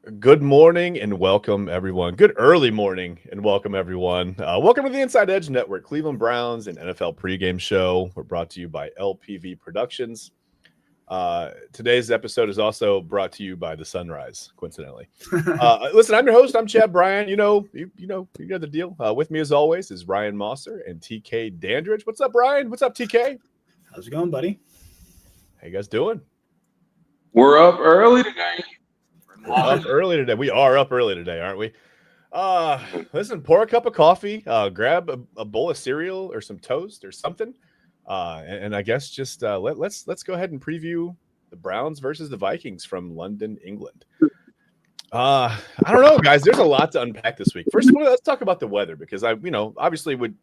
Good morning and welcome, everyone. Good early morning and welcome, everyone. Welcome to the Inside Edge Network, Cleveland Browns and NFL pregame show. We're brought to you by LPV Productions. Today's episode is also brought to you by The Sunrise, coincidentally. Listen, I'm your host. I'm Chad Bryan. You know the deal. With me, as always, is Ryan Mosser and TK Dandridge. What's up, Ryan? What's up, TK? How's it going, buddy? How you guys doing? We're up early today. We are up early today, aren't we? Listen, pour a cup of coffee, grab a bowl of cereal or some toast or something. And I guess just let's go ahead and preview the Browns versus the Vikings from London, England. I don't know, guys. There's a lot to unpack this week. First of all, let's talk about the weather because obviously we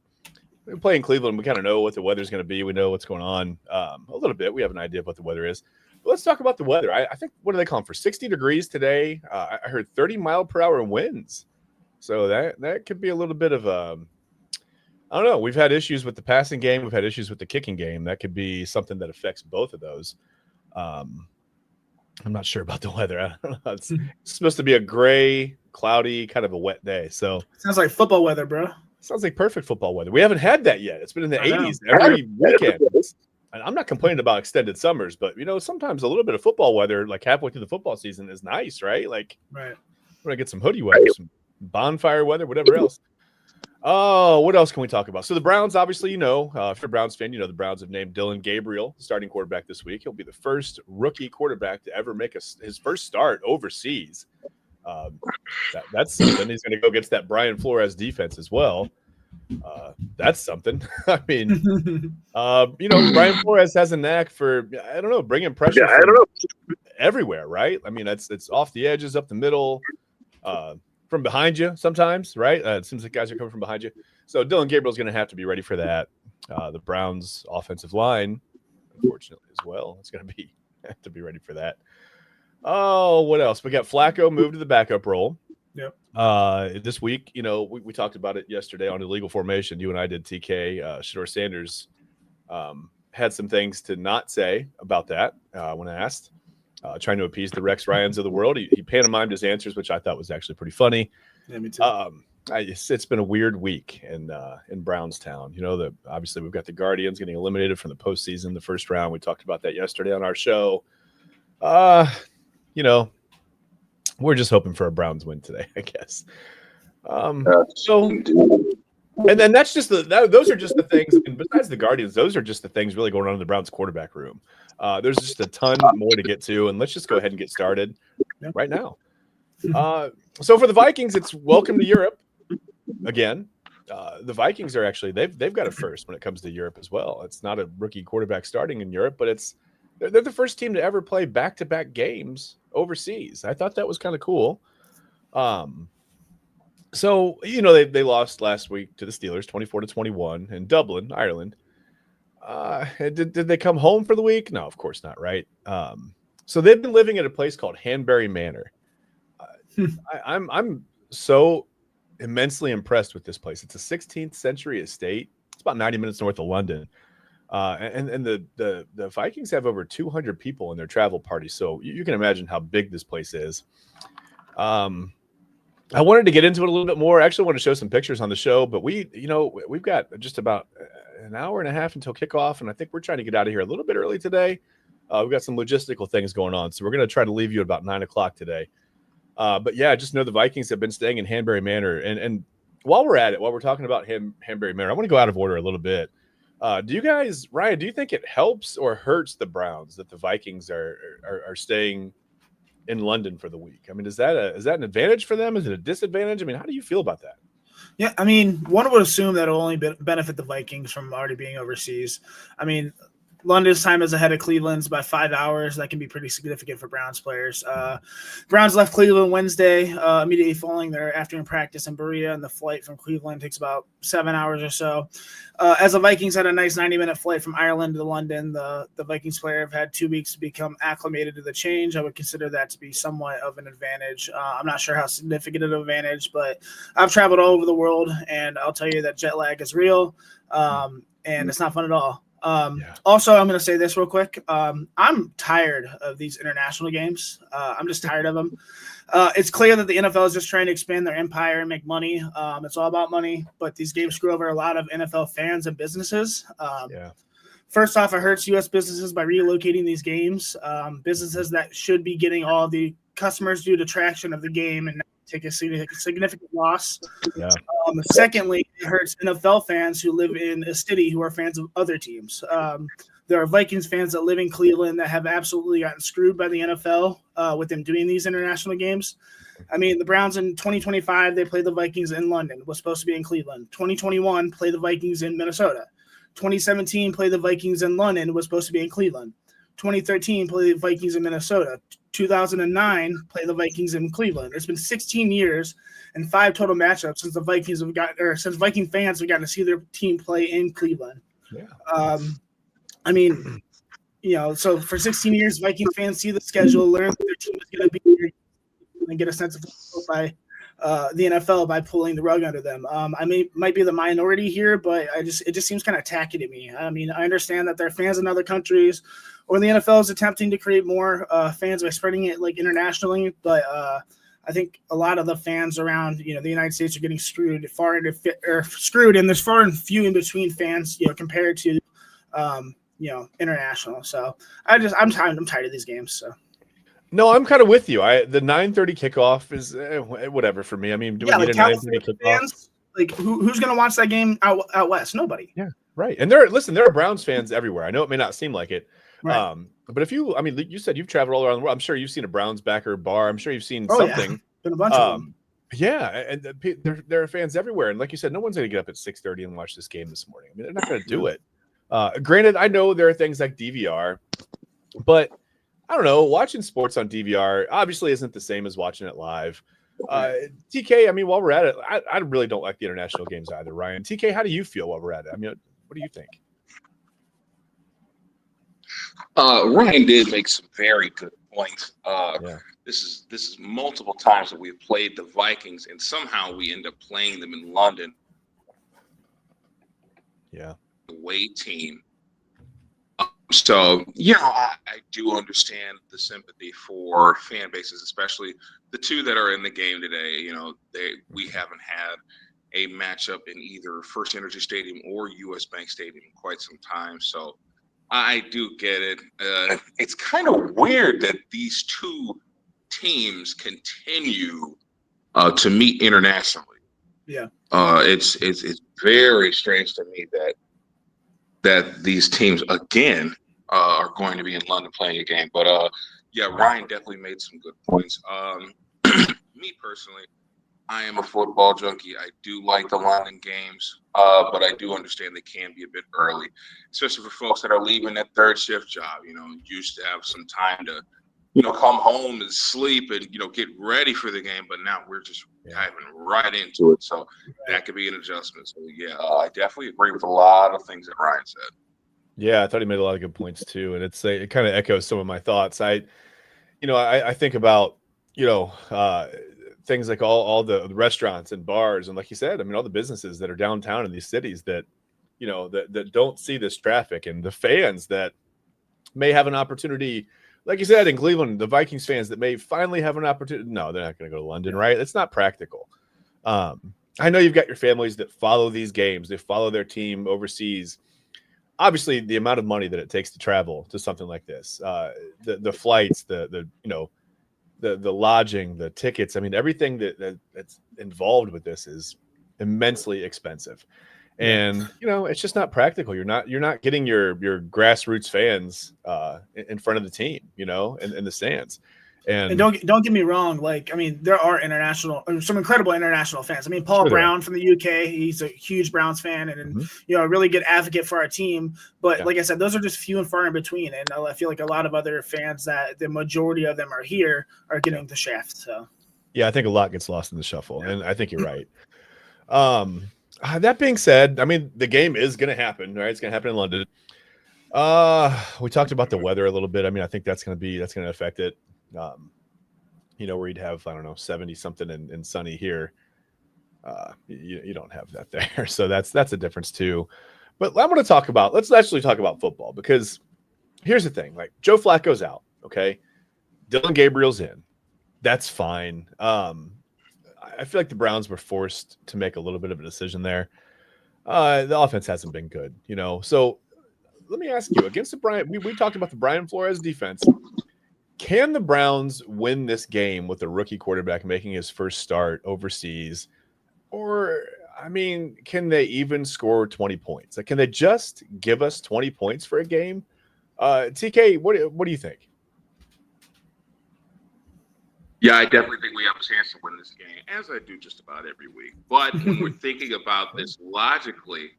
play in Cleveland. We kind of know what the weather's going to be. We know what's going on a little bit. We have an idea of what the weather is. But let's talk about the weather. I think, what are they calling for? 60 degrees today. I heard 30-mile-per-hour winds. So that could be a little bit of I don't know. We've had issues with the passing game. We've had issues with the kicking game. That could be something that affects both of those. I'm not sure about the weather. I don't know. It's supposed to be a gray, cloudy, kind of a wet day. So sounds like football weather, bro. Sounds like perfect football weather. We haven't had that yet. It's been in the 80s every weekend. And I'm not complaining about extended summers, but sometimes a little bit of football weather, like halfway through the football season, is nice, right? Like, right. We're gonna get some hoodie weather, some bonfire weather, whatever else. Oh, what else can we talk about? So the Browns, obviously, if you're a Browns fan, the Browns have named Dylan Gabriel starting quarterback this week. He'll be the first rookie quarterback to ever make his first start overseas. That's something. He's going to go against that Brian Flores defense as well. That's something. I mean, Brian Flores has a knack for, bringing pressure everywhere, right? I mean, it's off the edges, up the middle, from behind you sometimes, right? It seems like guys are coming from behind you. So Dylan Gabriel's going to have to be ready for that. The Browns' offensive line, unfortunately, as well, it's going to have to be ready for that. Oh, what else? We got Flacco moved to the backup role. Yep. This week, we talked about it yesterday on illegal formation. You and I did, TK. Shador Sanders had some things to not say about that when asked. Trying to appease the Rex Ryans of the world. He pantomimed his answers, which I thought was actually pretty funny. Yeah, me too. It's been a weird week in Brownstown. Obviously we've got the Guardians getting eliminated from the postseason, the first round. We talked about that yesterday on our show. We're just hoping for a Browns win today, I guess. And then that's just those are just the things. And besides the Guardians, those are just the things really going on in the Browns quarterback room. There's just a ton more to get to, and let's just go ahead and get started right now. So for the Vikings, it's welcome to Europe again. The Vikings are actually they've got a first when it comes to Europe as well. It's not a rookie quarterback starting in Europe, but they're the first team to ever play back-to-back games overseas. I thought that was kind of cool. So, they lost last week to the Steelers 24-21 in Dublin, Ireland. Did they come home for the week? No, of course not, right? So they've been living at a place called Hanbury Manor. I'm so immensely impressed with this place. It's a 16th century estate. It's about 90 minutes north of London. And the Vikings have over 200 people in their travel party. So you can imagine how big this place is. I wanted to get into it a little bit more. I actually want to show some pictures on the show, but we've got just about an hour and a half until kickoff, and I think we're trying to get out of here a little bit early today. We've got some logistical things going on, so we're going to try to leave you at about 9 o'clock today. But yeah, just know the Vikings have been staying in Hanbury Manor, and while we're at it, while we're talking about Hanbury Manor, I want to go out of order a little bit. Do you guys, Ryan? Do you think it helps or hurts the Browns that the Vikings are staying in London for the week? I mean, is that an advantage for them? Is it a disadvantage? I mean, how do you feel about that? Yeah, I mean, one would assume that it'll only benefit the Vikings from already being overseas. I mean, London's time is ahead of Cleveland's by 5 hours. That can be pretty significant for Browns players. Browns left Cleveland Wednesday, immediately following their afternoon practice in Berea, and the flight from Cleveland takes about 7 hours or so. As the Vikings had a nice 90-minute flight from Ireland to London, the Vikings player have had 2 weeks to become acclimated to the change. I would consider that to be somewhat of an advantage. I'm not sure how significant of an advantage, but I've traveled all over the world, and I'll tell you that jet lag is real, and it's not fun at all. Also, I'm going to say this real quick. I'm tired of these international games. I'm just tired of them. It's clear that the NFL is just trying to expand their empire and make money. It's all about money, but these games screw over a lot of NFL fans and businesses. First off, it hurts U.S. businesses by relocating these games. Businesses that should be getting all the customers due to traction of the game and take a significant loss. Secondly, it hurts NFL fans who live in a city who are fans of other teams. There are Vikings fans that live in Cleveland that have absolutely gotten screwed by the NFL with them doing these international games. I mean, the Browns in 2025, they played the Vikings in London, was supposed to be in Cleveland. 2021, played the Vikings in Minnesota. 2017, played the Vikings in London, was supposed to be in Cleveland. 2013, played the Vikings in Minnesota. 2009, played the Vikings in Cleveland. It's been 16 years and 5 total matchups since since Viking fans have gotten to see their team play in Cleveland. I mean, so for 16 years, Viking fans see the schedule, learn that their team is going to be here, and get a sense of by the NFL by pulling the rug under them. I might be the minority here, but it just seems kind of tacky to me. I mean, I understand that there are fans in other countries, or the NFL is attempting to create more fans by spreading it like internationally, but I think a lot of the fans around the United States are getting screwed, and there's far and few in between fans compared to international. So I'm tired of these games. So. No, I'm kind of with you. The 9:30 kickoff is whatever for me. I mean, do we need a 9:30 kickoff? Fans, like who's going to watch that game out west? Nobody. Yeah, right. And there are Browns fans everywhere. I know it may not seem like it, right. But you said you've traveled all around the world. I'm sure you've seen a Browns backer bar. I'm sure you've seen something. Yeah. Been a bunch of them. Yeah, and there are fans everywhere. And like you said, no one's going to get up at 6:30 and watch this game this morning. I mean, they're not going to do it. Granted, I know there are things like DVR, but I don't know. Watching sports on DVR obviously isn't the same as watching it live. TK, I mean, while we're at it, I really don't like the international games either, Ryan. TK, how do you feel while we're at it? I mean, what do you think? Ryan did make some very good points. This is multiple times that we've played the Vikings, and somehow we end up playing them in London. Yeah. The away team. So, I do understand the sympathy for fan bases, especially the two that are in the game today. We haven't had a matchup in either First Energy Stadium or US Bank Stadium in quite some time. So I do get it. It's kind of weird that these two teams continue to meet internationally. Yeah. It's very strange to me that these teams again are going to be in London playing a game. But Ryan definitely made some good points. Me personally, I am a football junkie. I do like the London games, but I do understand they can be a bit early, especially for folks that are leaving that third shift job. Used to have some time to, come home and sleep and, get ready for the game. But now we're just diving right into it. So that could be an adjustment. So, I definitely agree with a lot of things that Ryan said. Yeah, I thought he made a lot of good points too, and it kind of echoes some of my thoughts. I think about things like all the restaurants and bars, and like you said, I mean all the businesses that are downtown in these cities that that don't see this traffic, and the fans that may have an opportunity, like you said in Cleveland, the Vikings fans that may finally have an opportunity. No, they're not going to go to London, right? It's not practical. I know you've got your families that follow these games; they follow their team overseas. Obviously, the amount of money that it takes to travel to something like this, the flights, the lodging, the tickets. I mean, everything that's involved with this is immensely expensive, and it's just not practical. You're not getting your grassroots fans in front of the team, in the stands. And don't get me wrong. Like, I mean, there are some incredible international fans. I mean, Paul Brown from the UK, he's a huge Browns fan and a really good advocate for our team. But like I said, those are just few and far in between. And I feel like a lot of other fans that the majority of them are here are getting the shaft. So I think a lot gets lost in the shuffle, and I think you're right. That being said, I mean, the game is going to happen, right? It's going to happen in London. We talked about the weather a little bit. I mean, I think that's going to affect it. Where you'd have, I don't know, 70 something and sunny here. You don't have that there. So that's a difference too. But let's actually talk about football, because here's the thing. Like, Joe Flacco's out, okay? Dylan Gabriel's in. That's fine. I feel like the Browns were forced to make a little bit of a decision there. The offense hasn't been good, So let me ask you, against the Brian, we talked about the Brian Flores defense. Can the Browns win this game with a rookie quarterback making his first start overseas? Or, can they even score 20 points? Like, can they just give us 20 points for a game? TK, what do you think? Yeah, I definitely think we have a chance to win this game, as I do just about every week. But when we're thinking about this logically,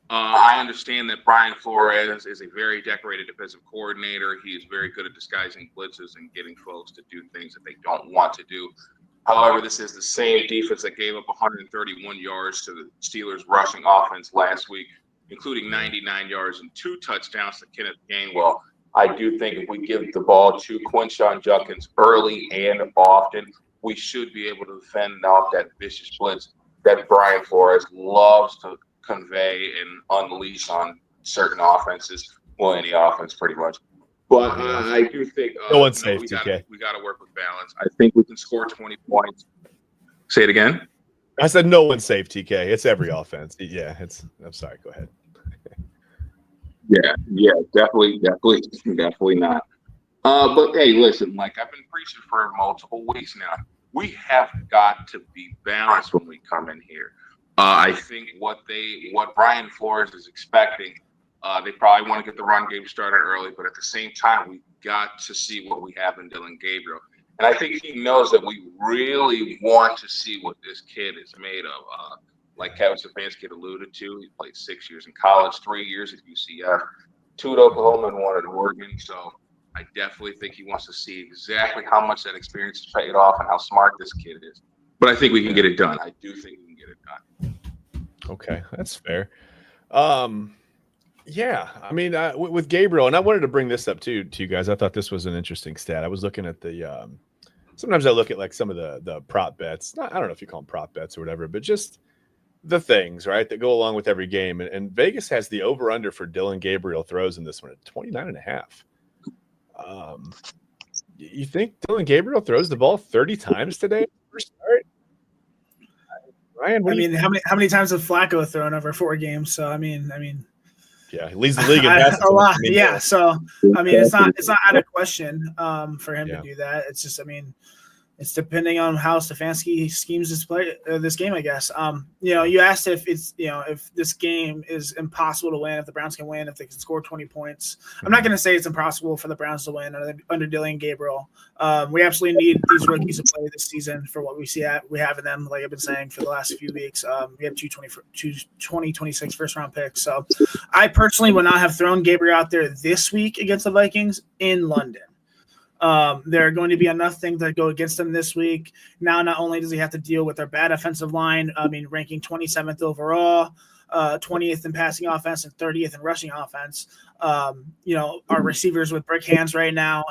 I understand that Brian Flores is a very decorated defensive coordinator. He is very good at disguising blitzes and getting folks to do things that they don't want to do. However, this is the same defense that gave up 131 yards to the Steelers' rushing offense last week, including 99 yards and 2 touchdowns to Kenneth Gainwell. I do think if we give the ball to Quinshon Judkins early and often, we should be able to fend off that vicious blitz that Brian Flores loves to convey and unleash on certain offenses. Well, any offense, pretty much. But I do think no one's safe, TK. We got to work with balance. I think we can score 20 points. Say it again. I said no one's safe, TK. It's every offense. Yeah, I'm sorry. Go ahead. Yeah, definitely not. But hey, listen, like I've been preaching for multiple weeks now, we have got to be balanced when we come in here. I think what Brian Flores is expecting, they probably want to get the run game started early, but at the same time, we got to see what we have in Dylan Gabriel. And I think he knows that we really want to see what this kid is made of. Like Kevin Stefanski had alluded to, he played 6 years in college, 3 years at UCF, 2 at Oklahoma and 1 at Oregon. So I definitely think he wants to see exactly how much that experience has paid off and how smart this kid is. But I think we can get it done. I do think we can get it done. Okay, that's fair. Yeah, with Gabriel, and I wanted to bring this up to you guys. I thought this was an interesting stat. I was looking at the sometimes I look at like some of the prop bets. I don't know if you call them prop bets or whatever, but just the things, right, that go along with every game. And Vegas has the over-under for Dylan Gabriel throws in this one at 29.5. You think Dylan Gabriel throws the ball 30 times today? First start? Ryan, how many times has Flacco thrown over 4 games? So yeah, he leads the league in passes. A lot. Yeah, so it's not out of question for him to do that. It's just it's depending on how Stefanski schemes this game, I guess. You asked if it's if this game is impossible to win, if the Browns can win, if they can score 20 points. I'm not going to say it's impossible for the Browns to win under Dylan Gabriel. We absolutely need these rookies to play this season for what we have in them. Like I've been saying for the last few weeks, we have 2026 first round picks. So I personally would not have thrown Gabriel out there this week against the Vikings in London. There are going to be enough things that go against him this week. Now, not only does he have to deal with their bad offensive line, ranking 27th overall, 20th in passing offense and 30th in rushing offense. Our receivers with brick hands right now.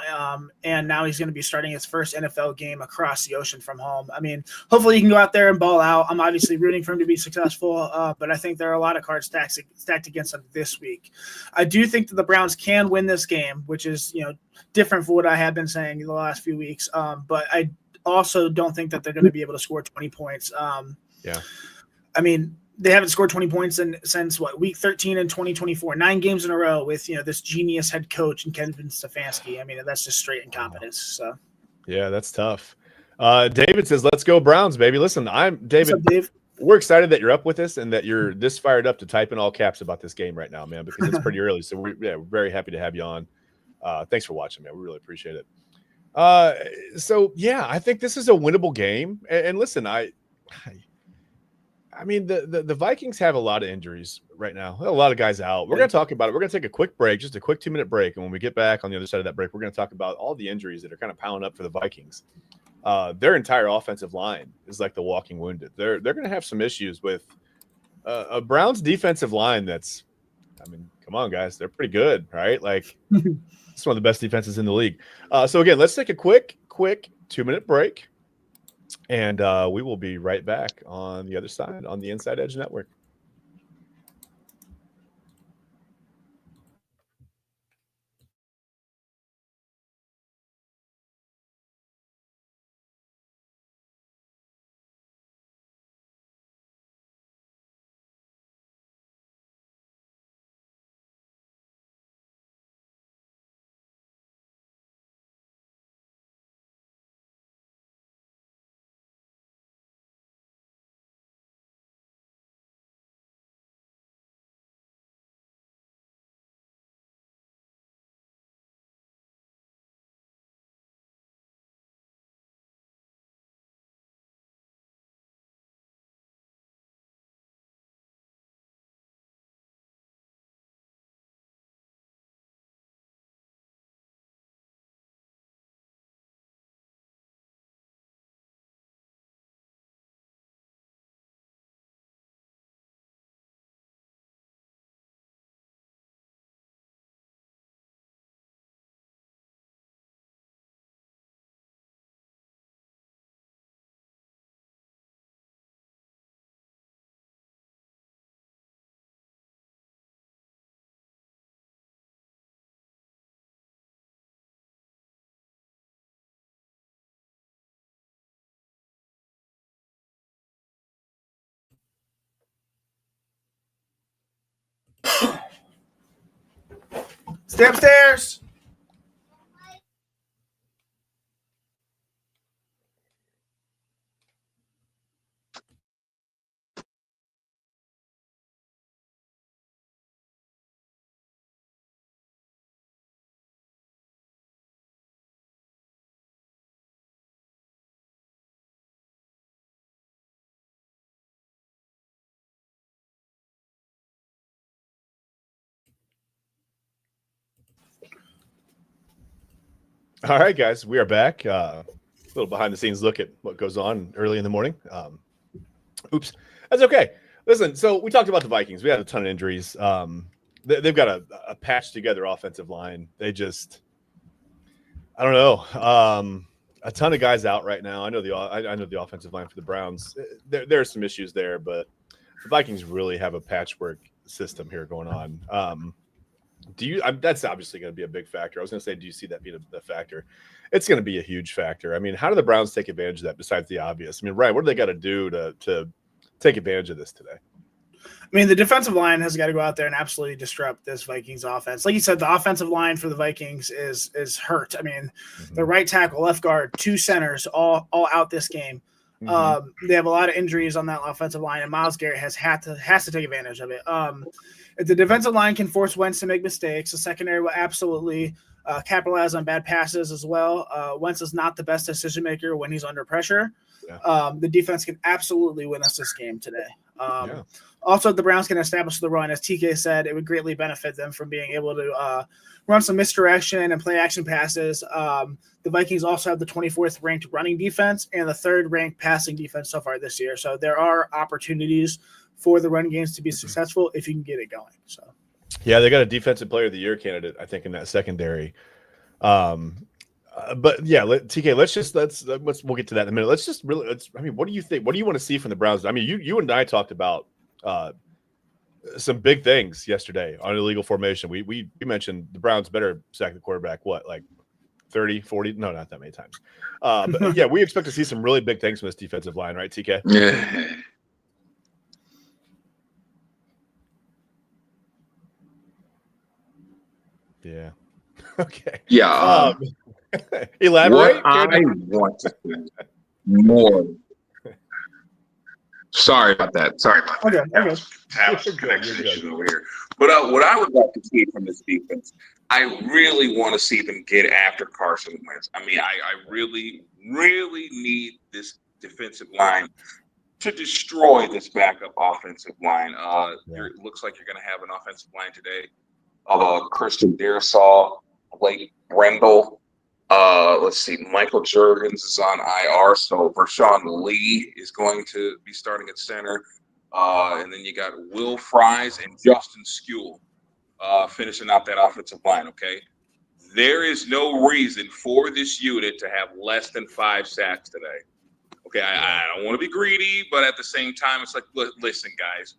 And now he's going to be starting his first NFL game across the ocean from home. Hopefully he can go out there and ball out. I'm obviously rooting for him to be successful, but I think there are a lot of cards stacked against him this week. I do think that the Browns can win this game, which is, different from what I have been saying in the last few weeks. But I also don't think that they're going to be able to score 20 points. They haven't scored 20 points since week 13 in 2024, 9 games in a row with, this genius head coach and Kevin Stefanski. That's just straight incompetence. So, yeah, that's tough. David says, let's go Browns, baby. Listen, I'm David. What's up, Dave? We're excited that you're up with us and that you're this fired up to type in all caps about this game right now, man, because it's pretty early. So we're very happy to have you on. Thanks for watching, man. We really appreciate it. I think this is a winnable game. And listen, the Vikings have a lot of injuries right now. A lot of guys out. We're going to talk about it. We're going to take a quick break, just a quick 2-minute break. And when we get back on the other side of that break, we're going to talk about all the injuries that are kind of piling up for the Vikings. Their entire offensive line is like the walking wounded. They're going to have some issues with a Browns defensive line that's, come on, guys. They're pretty good, right? Like, it's one of the best defenses in the league. So, again, let's take a quick 2-minute break. And we will be right back on the other side on the Inside Edge Network. Stay upstairs. All right, guys, we are back. A little behind the scenes look at what goes on early in the morning. Oops, that's okay. Listen, so we talked about the Vikings. We had a ton of injuries. They've got a patched together offensive line. I don't know. A ton of guys out right now. I know the offensive line for the Browns. There are some issues there, but the Vikings really have a patchwork system here going on. That's obviously going to be a big factor. I was going to say, do you see that being a factor? It's going to be a huge factor. I mean, how do the Browns take advantage of that besides the obvious? I mean, Ryan, what do they got to do to take advantage of this today? I mean, the defensive line has got to go out there and absolutely disrupt this Vikings offense. Like you said, the offensive line for the Vikings is hurt. I mean, the right tackle, left guard, 2 centers, all out this game. They have a lot of injuries on that offensive line, and Myles Garrett has to take advantage of it. If the defensive line can force Wentz to make mistakes, the secondary will absolutely capitalize on bad passes as well. Wentz is not the best decision maker when he's under pressure. Yeah. The defense can absolutely win us this game today. Also, the Browns can establish the run. As TK said, it would greatly benefit them from being able to run some misdirection and play action passes. The Vikings also have the 24th ranked running defense and the 3rd ranked passing defense so far this year. So there are opportunities for the run games to be successful if you can get it going. So, yeah, they got a defensive player of the year candidate, I think, in that secondary. But yeah, TK, we'll get to that in a minute. What do you think? What do you want to see from the Browns? I mean, you and I talked about some big things yesterday on illegal formation. We mentioned the Browns better sack the quarterback, like 30, 40? No, not that many times. But yeah, we expect to see some really big things from this defensive line, right, TK? Yeah. Yeah. Okay. Yeah. Elaborate. What I want to see more. Sorry about that. Connection over here. But what I would like to see from this defense, I really want to see them get after Carson Wentz. I mean, I really, really need this defensive line to destroy this backup offensive line. It looks like you're going to have an offensive line today of Christian Darrisaw, Blake Brendel. Let's see, Michael Juergens is on IR, so Vershawn Lee is going to be starting at center. And then you got Will Fries and Justin Skule finishing out that offensive line, okay? There is no reason for this unit to have less than 5 sacks today. Okay, I don't want to be greedy, but at the same time, it's like, listen, guys,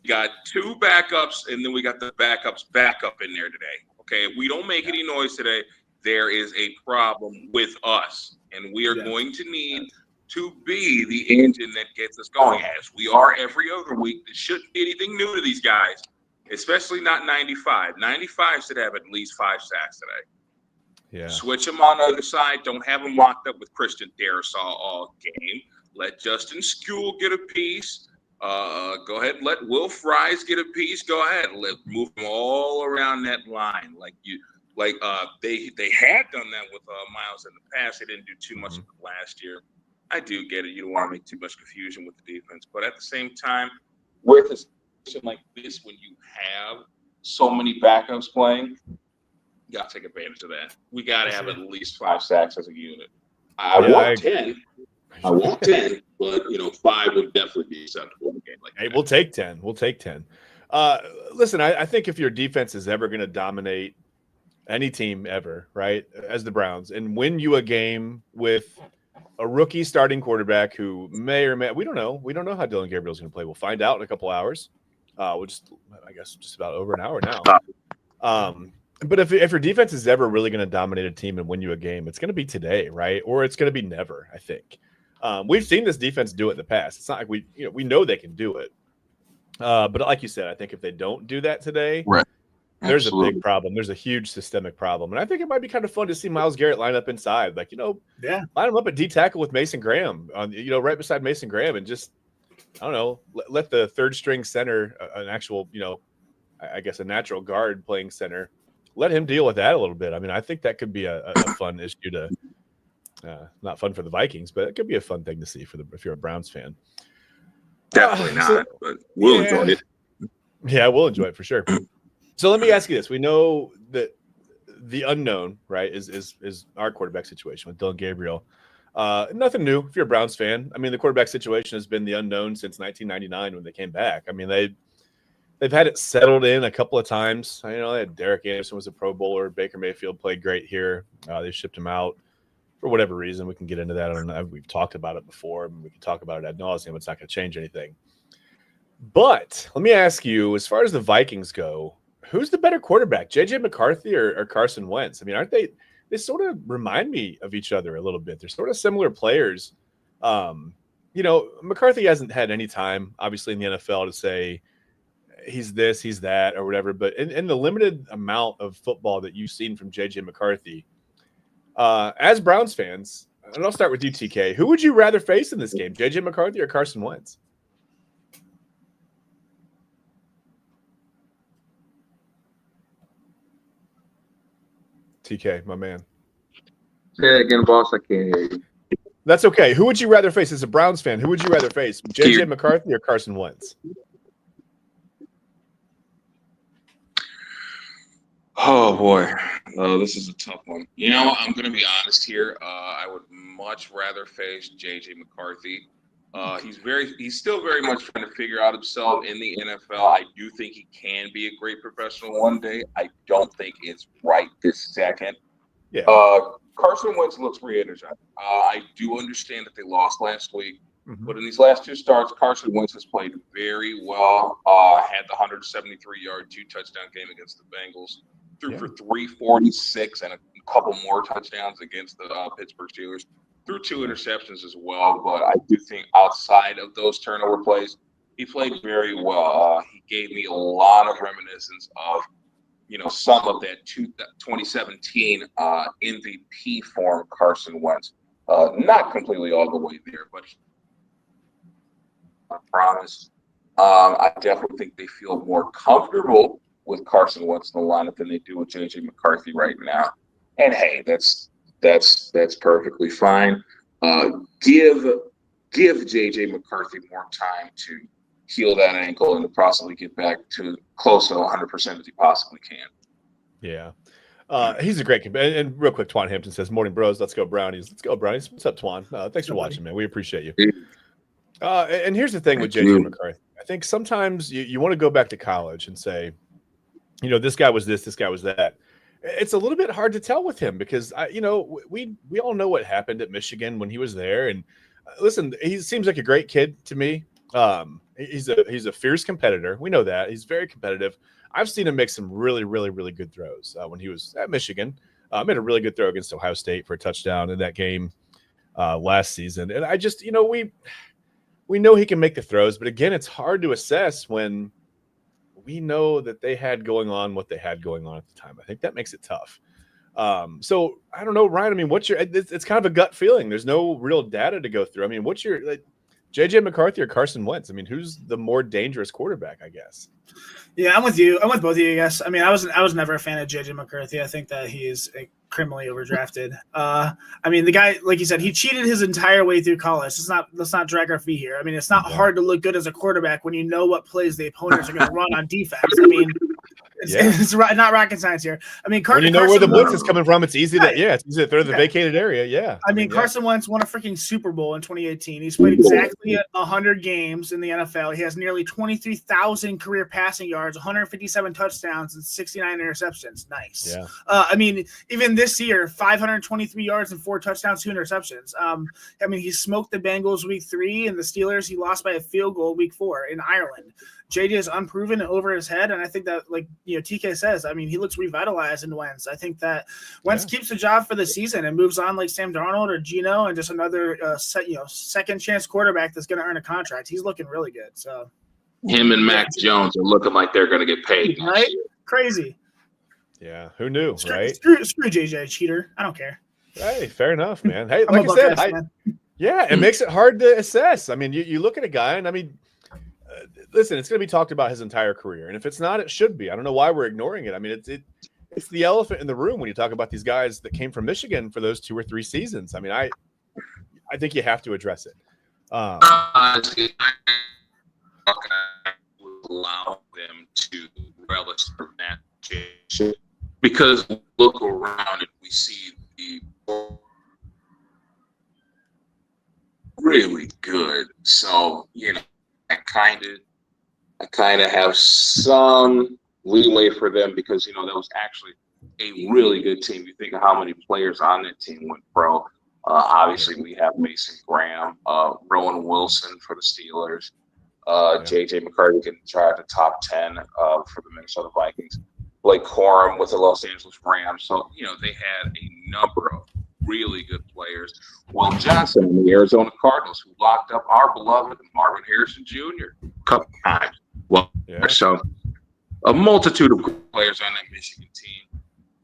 you got 2 backups, and then we got the backups backup in there today. Okay, if we don't make any noise today, there is a problem with us, and we are going to need to be the engine that gets us going, as we are every other week. It shouldn't be anything new to these guys, especially not 95. 95 should have at least 5 sacks today. Yeah. Switch them on the other side. Don't have them locked up with Christian Darrisaw all game. Let Justin Skule get a piece. Go ahead. Let Will Fries get a piece. Go ahead. Move them all around that line they had done that with Myles in the past. They didn't do too much of it last year. I do get it. You don't want to make too much confusion with the defense, but at the same time, with a situation like this, when you have so many backups playing, you got to take advantage of that. We got to have at least 5 sacks as a unit. I want 10. I want 10, but 5 would definitely be acceptable in a game like that. Hey, we'll take 10. We'll take 10. Listen, I think if your defense is ever going to dominate any team ever, right, as the Browns, and win you a game with a rookie starting quarterback who may or may, we don't know how Dylan Gabriel's going to play. We'll find out in a couple hours. I guess just about over an hour now. But if your defense is ever really going to dominate a team and win you a game, it's going to be today, right? Or it's going to be never, I think. We've seen this defense do it in the past. It's not like we know they can do it. But like you said, I think if they don't do that today, right. There's a big problem. There's a huge systemic problem. And I think it might be kind of fun to see Myles Garrett line up inside. Like, line him up at D tackle with Mason Graham, right beside Mason Graham, and just, I don't know, let the third string center, an actual, I guess a natural guard playing center, let him deal with that a little bit. I mean, I think that could be a fun issue to, not fun for the Vikings, but it could be a fun thing to see if you're a Browns fan. Definitely not, but we'll enjoy it. Yeah, we'll enjoy it for sure. So let me ask you this. We know that the unknown, right, is our quarterback situation with Dylan Gabriel. Nothing new if you're a Browns fan. I mean, the quarterback situation has been the unknown since 1999 when they came back. I mean, they've had it settled in a couple of times. They had Derek Anderson was a Pro Bowler. Baker Mayfield played great here. They shipped him out for whatever reason. We can get into that. We've talked about it before. We can talk about it ad nauseum. It's not going to change anything. But let me ask you, as far as the Vikings go, who's the better quarterback, J.J. McCarthy or Carson Wentz? I mean, aren't they sort of remind me of each other a little bit. They're sort of similar players. McCarthy hasn't had any time, obviously, in the NFL to say he's this, he's that, or whatever. But in the limited amount of football that you've seen from J.J. McCarthy, as Browns fans, and I'll start with you, TK, who would you rather face in this game, J.J. McCarthy or Carson Wentz? TK, my man. Say it again, boss. I can't hear you. That's okay. Who would you rather face as a Browns fan? Who would you rather face, J.J. McCarthy or Carson Wentz? Oh, boy. This is a tough one. I'm going to be honest here. I would much rather face J.J. McCarthy. He's still very much trying to figure out himself in the NFL. I do think he can be a great professional one day. I don't think it's right this second. Yeah. Carson Wentz looks re-energized. I do understand that they lost last week, but in these last two starts, Carson Wentz has played very well. Had the 173-yard, 2-touchdown game against the Bengals. Threw for 346 and a couple more touchdowns against the Pittsburgh Steelers. Threw 2 interceptions as well, but I do think outside of those turnover plays, he played very well. He gave me a lot of reminiscence of, some of that 2017 MVP form Carson Wentz. Not completely all the way there, but I promise. I definitely think they feel more comfortable with Carson Wentz in the lineup than they do with J.J. McCarthy right now. And hey, that's perfectly fine. Give J.J. McCarthy more time to heal that ankle and to possibly get back to close to 100% as he possibly can. Yeah. He's a great – and real quick, Twan Hampton says, morning, bros. Let's go, Brownies. Let's go, Brownies. What's up, Twan? Thanks for watching, man. We appreciate you. And here's the thing with J.J. McCarthy. I think sometimes you want to go back to college and say, this guy was this guy was that. It's a little bit hard to tell with him because we all know what happened at Michigan when he was there. And listen, he seems like a great kid to me. He's a fierce competitor. We know that he's very competitive. I've seen him make some really, really, really good throws when he was at Michigan. Made a really good throw against Ohio State for a touchdown in that game last season. And I just, we know he can make the throws, but again, it's hard to assess when we know that they had going on what they had going on at the time. I think that makes it tough. So I don't know, Ryan. I mean, it's kind of a gut feeling. There's no real data to go through. I mean, what's your J.J. McCarthy or Carson Wentz? I mean, who's the more dangerous quarterback, I guess? Yeah, I'm with you. I'm with both of you, I guess. I mean, I was never a fan of J.J. McCarthy. I think that he is criminally overdrafted. I mean, the guy, like you said, he cheated his entire way through college. Let's not drag our feet here. I mean, it's not hard to look good as a quarterback when you know what plays the opponents are going to run on defense. I mean, it's not rocket science here. I mean, when you know where the blitz is coming from, it's easy to throw the vacated area. Yeah. I mean, Carson Wentz won a freaking Super Bowl in 2018. He's played exactly 100 games in the NFL. He has nearly 23,000 career passing yards, 157 touchdowns, and 69 interceptions. Nice. Yeah. I mean, even this year, 523 yards and 4 touchdowns, 2 interceptions. I mean, he smoked the Bengals week 3 and the Steelers. He lost by a field goal week 4 in Ireland. JJ is unproven and over his head, and I think that, like TK says, I mean, he looks revitalized in Wentz. I think that Wentz keeps the job for the season and moves on like Sam Darnold or Geno and just another second chance quarterback that's going to earn a contract. He's looking really good. So him and Mac Jones are looking like they're going to get paid, right? Crazy. Yeah, who knew, right? Screw JJ, cheater. I don't care. Hey, fair enough, man. Hey, I'm like a I said, Buckeyes fan. yeah, it makes it hard to assess. I mean, you look at a guy, and I mean, listen, it's going to be talked about his entire career, and if it's not, it should be. I don't know why we're ignoring it. I mean, it's the elephant in the room when you talk about these guys that came from Michigan for those 2 or 3 seasons. I mean, I think you have to address it. Honestly, I would allow them to relish for that championship because we look around and we see the really good. So, I kind of have some leeway for them because, that was actually a really good team. You think of how many players on that team went pro. Obviously, we have Mason Graham, Rowan Wilson for the Steelers, J.J. McCarthy getting tried to top 10 for the Minnesota Vikings, Blake Corum with the Los Angeles Rams. So, they had a number of really good players. Will Johnson in the Arizona Cardinals, who locked up our beloved Marvin Harrison Jr. a couple times. Well, so a multitude of players on that Michigan team.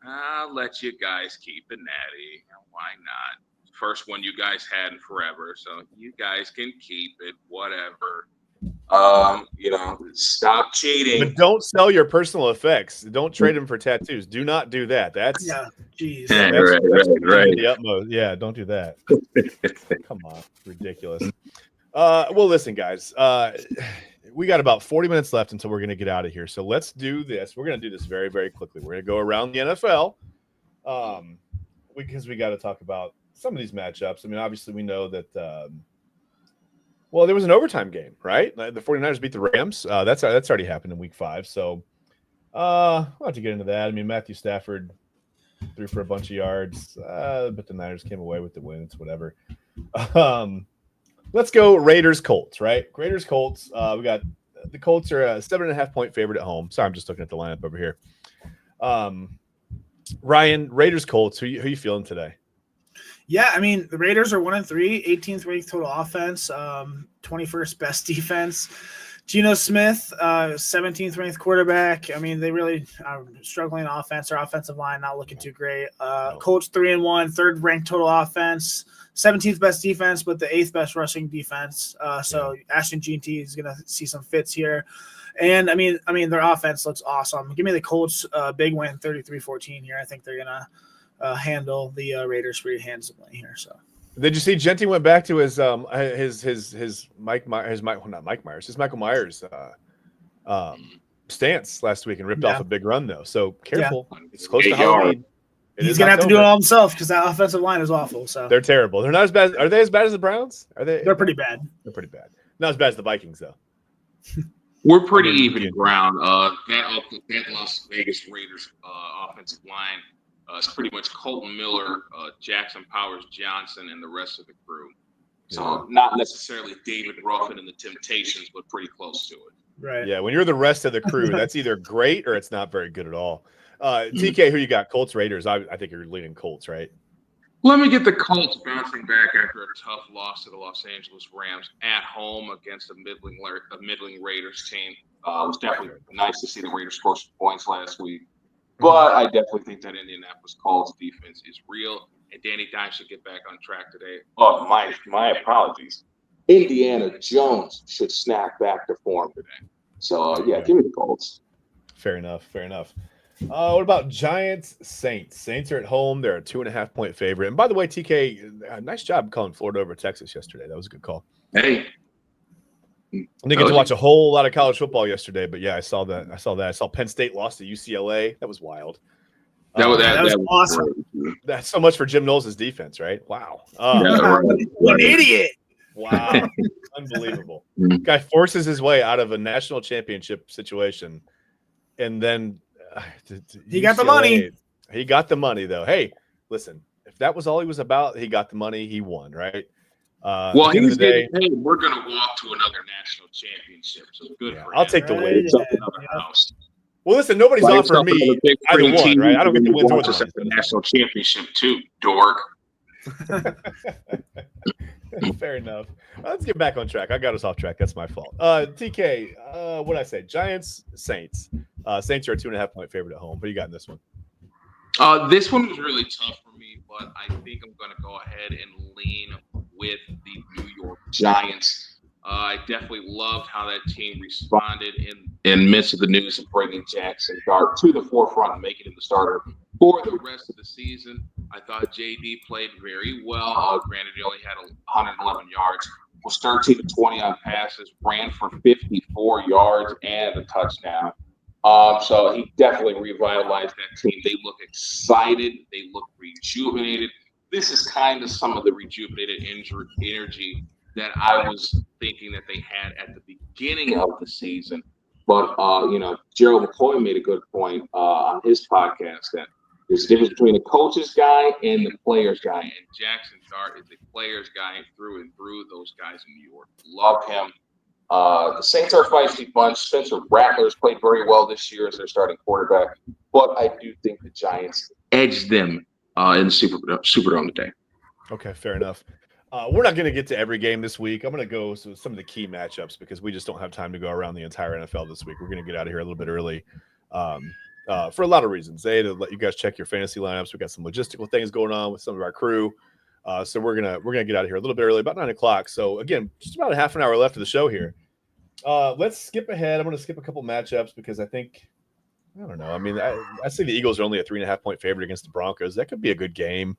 I'll let you guys keep it natty. Why not? First one you guys had in forever, so you guys can keep it. Whatever. Stop cheating. But don't sell your personal effects. Don't trade them for tattoos. Do not do that. That's jeez. Yeah, that's right. The utmost. Yeah, don't do that. Come on, ridiculous. Well, listen, guys. We got about 40 minutes left until we're going to get out of here. So let's do this. We're going to do this very, very quickly. We're going to go around the NFL because we got to talk about some of these matchups. I mean, obviously, we know that there was an overtime game, right? The 49ers beat the Rams. That's already happened in week 5. So we'll have to get into that. I mean, Matthew Stafford threw for a bunch of yards, but the Niners came away with the win. It's whatever. Let's go Raiders-Colts, right? Raiders-Colts. We got the Colts are a 7.5-point favorite at home. Sorry, I'm just looking at the lineup over here. Ryan, Raiders-Colts, who you feeling today? Yeah, I mean, the Raiders are 1-3, 18th ranked total offense, 21st best defense. Geno Smith, 17th ranked quarterback. I mean, they really are struggling on offense. Their offensive line not looking too great. Colts 3-1, third ranked total offense, 17th best defense, but the 8th best rushing defense. So Ashton Jeanty is going to see some fits here. And I mean, their offense looks awesome. Give me the Colts big win, 33-14 here. I think they're going to handle the Raiders pretty handsomely here. So. Did you see Genty went back to his Michael Myers stance last week and ripped off a big run though. So careful. Yeah. It's close to Halloween. He's gonna have to do it all himself because that offensive line is awful. So they're terrible. They're not as bad. Are they as bad as the Browns? They're pretty bad. They're pretty bad. Not as bad as the Vikings though. We're pretty even ground. That Las Vegas Raiders offensive line. It's pretty much Colton Miller, Jackson Powers Johnson, and the rest of the crew. So not necessarily David Ruffin and the Temptations, but pretty close to it. Right. Yeah, when you're the rest of the crew, that's either great or it's not very good at all. TK, who you got? Colts, Raiders. I think you're leaning Colts, right? Let me get the Colts bouncing back after a tough loss to the Los Angeles Rams at home against a middling Raiders team. It was definitely nice to see the Raiders score some points last week. But I definitely think that Indianapolis Colts defense is real, and Danny Dimes should get back on track today. Oh, my apologies. Indiana Jones should snap back to form today. So, give me the Colts. Fair enough. What about Giants, Saints? Saints are at home. They're a 2.5-point favorite. And by the way, TK, nice job calling Florida over Texas yesterday. That was a good call. Hey. I didn't get to watch a whole lot of college football yesterday, but yeah, I saw that. I saw Penn State lost to UCLA. That was wild. That was awesome. That's so much for Jim Knowles' defense, right? Wow. What an idiot. Wow. Unbelievable. Guy forces his way out of a national championship situation, and then he got the money. He got the money, though. Hey, listen, if that was all he was about, he got the money. He won, right? He's getting paid. We're going to walk to another national championship. So good for him. I'll take the win. House. Well, listen, nobody's offering me either one, right? I don't get the win or the national championship too, dork. Fair enough. Let's get back on track. I got us off track. That's my fault. TK, what did I say? Giants, Saints. Saints are a 2.5-point favorite at home. What do you got in this one? This one was really tough for me, but I think I'm going to go ahead and lean with the New York Giants. I definitely loved how that team responded in midst of the news of bringing Jackson Dart to the forefront and making him the starter for the rest of the season. I thought JD played very well. Granted, he only had 111 yards, was 13 to 20 on passes, ran for 54 yards and a touchdown. So he definitely revitalized that team. They look excited. They look rejuvenated. This is kind of some of the rejuvenated energy that I was thinking that they had at the beginning of the season. But, Gerald McCoy made a good point on his podcast that there's a difference between the coach's guy and the player's guy. And Jackson Dart is the player's guy through and through. Those guys in New York love him. The Saints are a feisty bunch. Spencer Rattler's played very well this year as their starting quarterback, but I do think the Giants edged them in the Superdome today. Okay, fair enough. We're not going to get to every game this week. I'm going to go to some of the key matchups because we just don't have time to go around the entire NFL this week. We're going to get out of here a little bit early for a lot of reasons. A, to let you guys check your fantasy lineups. We got some logistical things going on with some of our crew. So we're gonna get out of here a little bit early, about 9 o'clock. So again, just about a half an hour left of the show here. Let's skip ahead. I'm going to skip a couple matchups because I don't know. I mean, I see the Eagles are only a 3.5 point favorite against the Broncos. That could be a good game.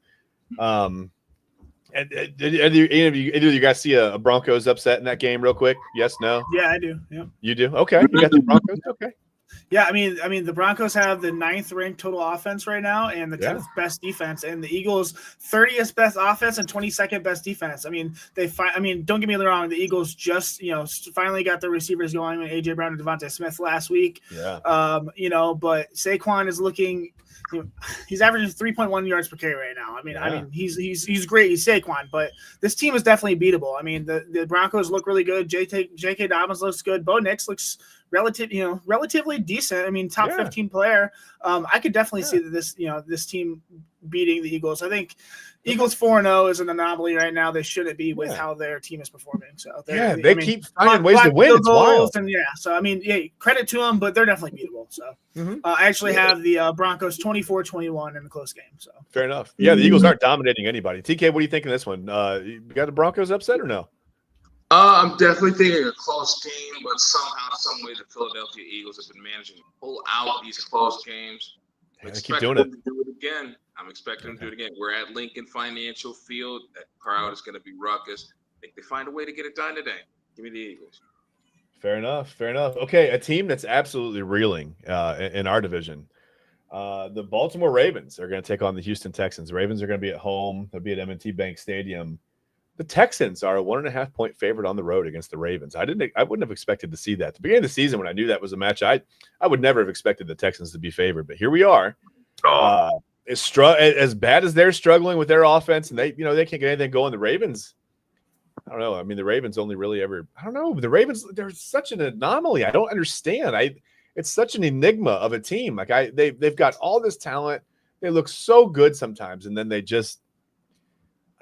Did either of you guys see a Broncos upset in that game real quick? Yes, no? Yeah, I do. Yeah. You do? Okay. You got the Broncos? Okay. Yeah, I mean, the Broncos have the 9th ranked total offense right now and the 10th best defense, and the Eagles 30th best offense and 22nd best defense. I mean, don't get me wrong, the Eagles just finally got their receivers going with AJ Brown and Devontae Smith last week. Yeah. But Saquon is looking. He's averaging 3.1 yards per carry right now. I mean, he's great. He's Saquon, but this team is definitely beatable. I mean, the Broncos look really good. J.K. Dobbins looks good. Bo Nix looks relatively decent. I mean, top 15 player. I could definitely see that this team beating the Eagles. I think Eagles 4-0 is an anomaly right now. They shouldn't be with how their team is performing. So they keep finding ways to win. It's wild. And so I mean, credit to them, but they're definitely beatable. So I actually have the Broncos 24-21 in a close game. So fair enough. Yeah, the Eagles aren't dominating anybody. TK, what do you think of this one? You got the Broncos upset or no? I'm definitely thinking a close game, but somehow, some way, the Philadelphia Eagles have been managing to pull out these close games. I keep doing it. To do it again. I'm expecting them to do it again. We're at Lincoln Financial Field. That crowd is going to be ruckus. I think they find a way to get it done today. Give me the Eagles. Fair enough. Okay, a team that's absolutely reeling in our division. The Baltimore Ravens are going to take on the Houston Texans. The Ravens are going to be at home. They'll be at M&T Bank Stadium. The Texans are a 1.5 point favorite on the road against the Ravens. I wouldn't have expected to see that at the beginning of the season when I knew that was a match. I would never have expected the Texans to be favored, but here we are. As bad as they're struggling with their offense, and they can't get anything going. The Ravens, I don't know. I mean, the Ravens only really ever. I don't know. The Ravens, they're such an anomaly. I don't understand. It's such an enigma of a team. Like they've got all this talent. They look so good sometimes, and then they just.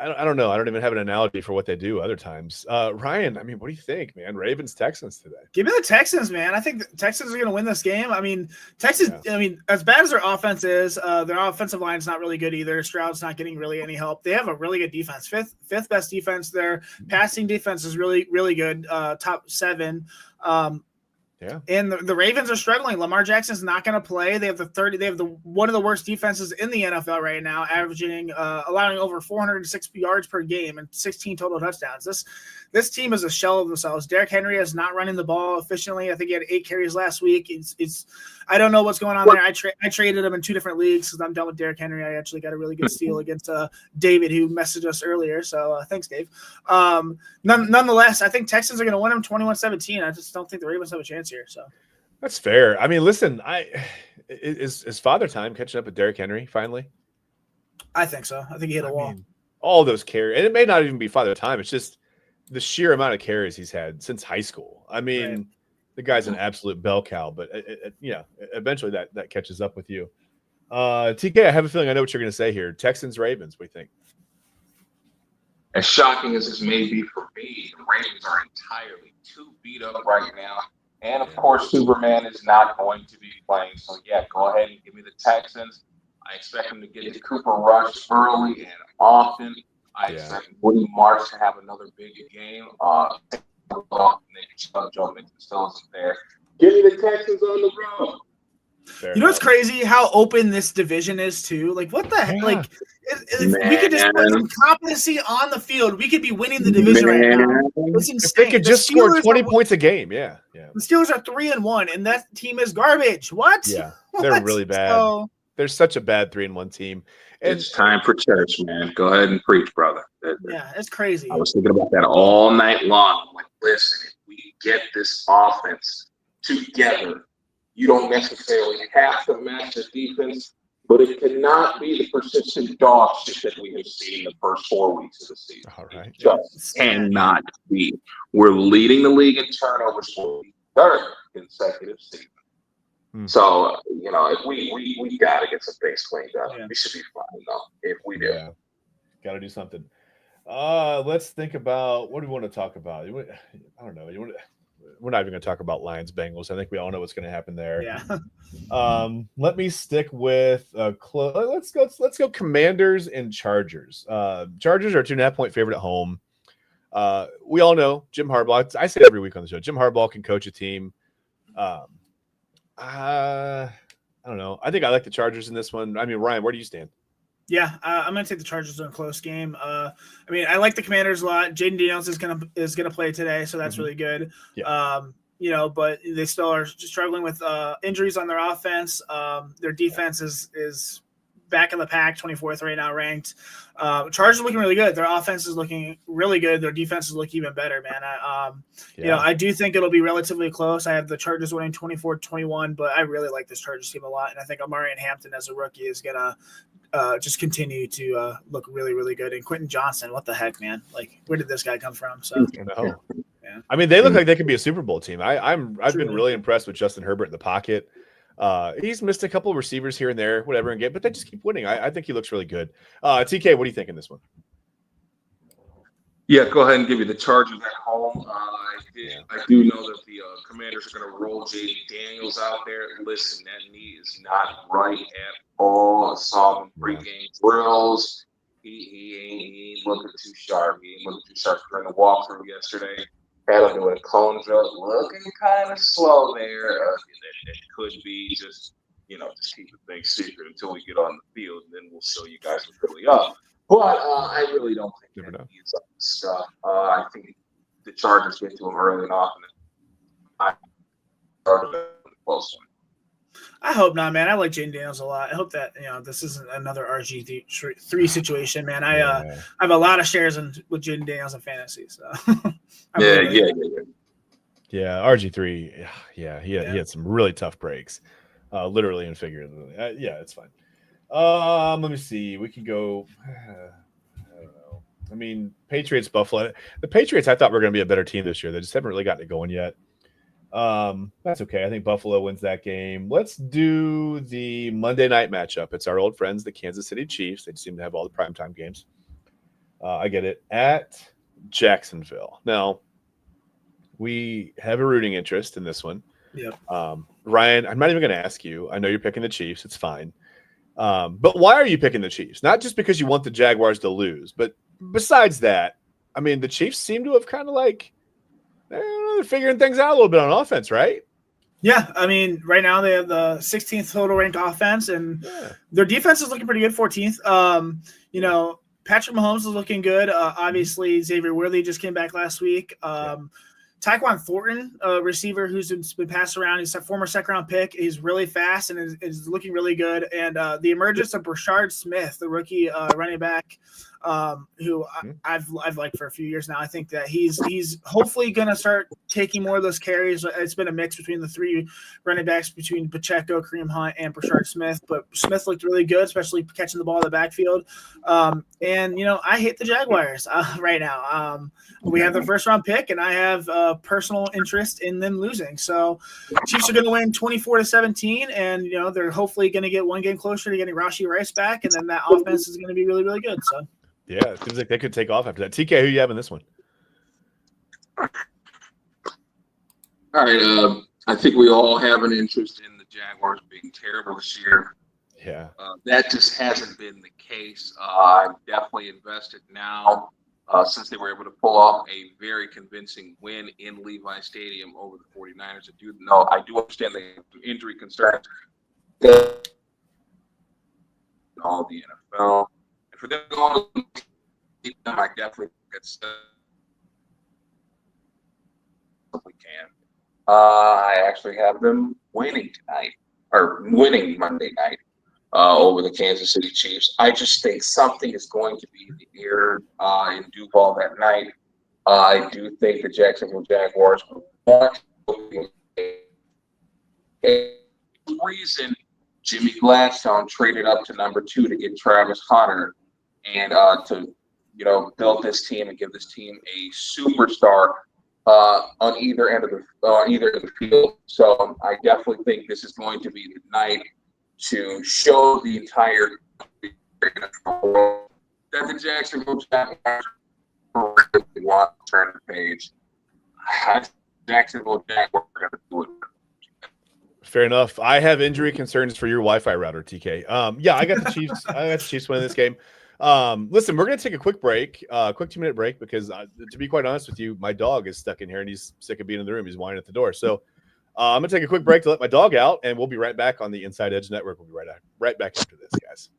I don't know. I don't even have an analogy for what they do other times. Ryan, I mean, what do you think, man? Ravens, Texans today. Give me the Texans, man. I think the Texans are going to win this game. I mean, Texas, I mean, as bad as their offense is, their offensive line is not really good either. Stroud's not getting really any help. They have a really good defense. Fifth best defense. Their passing defense is really, really good. Top 7. And the Ravens are struggling. Lamar Jackson's not going to play. They have one of the worst defenses in the NFL right now, allowing over 406 yards per game and 16 total touchdowns. This team is a shell of themselves. Derrick Henry is not running the ball efficiently. I think he had 8 carries last week. I don't know what's going on there. I traded him in 2 different leagues because I'm done with Derrick Henry. I actually got a really good steal against David, who messaged us earlier. So thanks, Dave. Nonetheless, I think Texans are going to win them 21-17. I just don't think the Ravens have a chance here. So that's fair. I mean, listen, is Father Time catching up with Derrick Henry finally? I think so. I think he hit a wall. Mean, all those carries, and it may not even be Father Time. It's just the sheer amount of carries he's had since high school. I mean, the guy's an absolute bell cow, but eventually that catches up with you. TK, I have a feeling I know what you're going to say here. Texans, Ravens, what do you think? As shocking as this may be for me, the Ravens are entirely too beat up right now. And, of course, Superman is not going to be playing. So, go ahead and give me the Texans. I expect him to get to Cooper Rush early and often. I expect Woody Marsh to have another big game. Joe Mixon there. Give me the Texans on the road. Fair enough. What's crazy? How open this division is too. Like what the heck? Like if we could just put some competency on the field, we could be winning the division right now. It's insane. If they could just score 20 points a game, yeah. The Steelers are 3-1, and that team is garbage. What? Yeah, they're really bad. So, they're such a bad 3-1 team. And it's time for church, man. Go ahead and preach, brother. Yeah, it's crazy. I was thinking about that all night long. I'm like, listen, if we get this offense together, you don't necessarily have to match the defense, but it cannot be the persistent dog shit that we have seen the first 4 weeks of the season. All right. It just cannot be. We're leading the league in turnovers for the third consecutive season. So, if we got to get some things cleaned up. We should be fine, though, if we do. Yeah. Got to do something. Let's think about what do we want to talk about? I don't know. We're not even going to talk about Lions Bengals. I think we all know what's going to happen there. Yeah. Let me stick with let's go Commanders and Chargers. Chargers are 2.5-point favorite at home. We all know Jim Harbaugh. I say it every week on the show. Jim Harbaugh can coach a team. I don't know. I think I like the Chargers in this one. I mean, Ryan, where do you stand? Yeah, I'm going to take the Chargers in a close game. I like the Commanders a lot. Jaden Daniels is gonna play today, so that's really good. Yeah. But they still are struggling with injuries on their offense. Their defense is back in the pack, 24th right now ranked. Chargers are looking really good. Their offense is looking really good. Their defense is looking even better, man. I do think it'll be relatively close. I have the Chargers winning 24-21, but I really like this Chargers team a lot, and I think Amari Hampton as a rookie is gonna just continue to look really, really good. And Quentin Johnson, what the heck, man? Like, where did this guy come from? So, yeah. I mean, they look like they could be a Super Bowl team. I've been really impressed with Justin Herbert in the pocket. He's missed a couple of receivers here and there, whatever, but they just keep winning. I think he looks really good. TK, what do you think in this one? Yeah, go ahead and give you the Chargers at home. I do know that the Commanders are going to roll Jaden Daniels out there. Listen, that knee is not right at all. I saw him pregame drills. He ain't looking too sharp. He ain't looking too sharp during the walkthrough yesterday. Had him doing cone drill, looking kind of slow there. It could be just keep the thing secret until we get on the field, and then we'll show you guys what's really up. But I really don't think that he's up to stuff. I think the Chargers get to him early and often. I started a close one. I hope not, man. I like Jaden Daniels a lot. I hope that this isn't another RG3 situation, man. I have a lot of shares with Jaden Daniels in fantasy, so Yeah, RG3. Yeah, he had some really tough breaks, literally and figuratively. It's fine. Let me see. We can go. I don't know. I mean, Patriots, Buffalo. The Patriots, I thought were going to be a better team this year. They just haven't really gotten it going yet. That's okay. I think Buffalo wins that game. Let's do the Monday night matchup. It's our old friends, the Kansas City Chiefs. They seem to have all the primetime games. I get it. At Jacksonville. Now, we have a rooting interest in this one. Yeah. Ryan, I'm not even going to ask you. I know you're picking the Chiefs. It's fine. But why are you picking the Chiefs? Not just because you want the Jaguars to lose, but besides that, I mean, the Chiefs seem to have kind of they're figuring things out a little bit on offense, right? Yeah, I mean, right now they have the 16th total ranked offense, and their defense is looking pretty good, 14th. Patrick Mahomes is looking good. Obviously, Xavier Worthy just came back last week. Tyquan Thornton, a receiver who's been passed around. He's a former second-round pick. He's really fast and is looking really good. And the emergence of Brashard Smith, the rookie running back, who I've liked for a few years now. I think that he's hopefully going to start taking more of those carries. It's been a mix between the three running backs, between Pacheco, Kareem Hunt, and Brashard Smith. But Smith looked really good, especially catching the ball in the backfield. I hate the Jaguars right now. We have the first-round pick, and I have personal interest in them losing. So Chiefs are going to win 24-17, and they're hopefully going to get one game closer to getting Rashee Rice back, and then that offense is going to be really, really good. So. Yeah, it seems like they could take off after that. TK, who you have in this one? All right. I think we all have an interest in the Jaguars being terrible this year. Yeah. That just hasn't been the case. I'm definitely invested now since they were able to pull off a very convincing win in Levi Stadium over the 49ers. I do understand the injury concerns in all the NFL. And for them going to keep them, I definitely think it's if we can. I actually have them winning tonight, or winning Monday night. Over the Kansas City Chiefs. I just think something is going to be in the air in Duval that night. I do think the Jacksonville Jaguars will want a reason Jimmy Gladstone traded up to number 2 to get Travis Hunter and to build this team and give this team a superstar on either end of the field. So I definitely think this is going to be the night to show the entire world that the Jacksonville Jaguars really want to turn the page. Jacksonville Jaguars are going to do it. Fair enough. I have injury concerns for your Wi-Fi router, TK. Yeah, I got the Chiefs. I got the Chiefs winning this game. Listen, we're going to take a quick break, quick 2-minute break, because to be quite honest with you, my dog is stuck in here and he's sick of being in the room. He's whining at the door. So I'm going to take a quick break to let my dog out, and we'll be right back on the Inside Edge Network. We'll be right back after this, guys.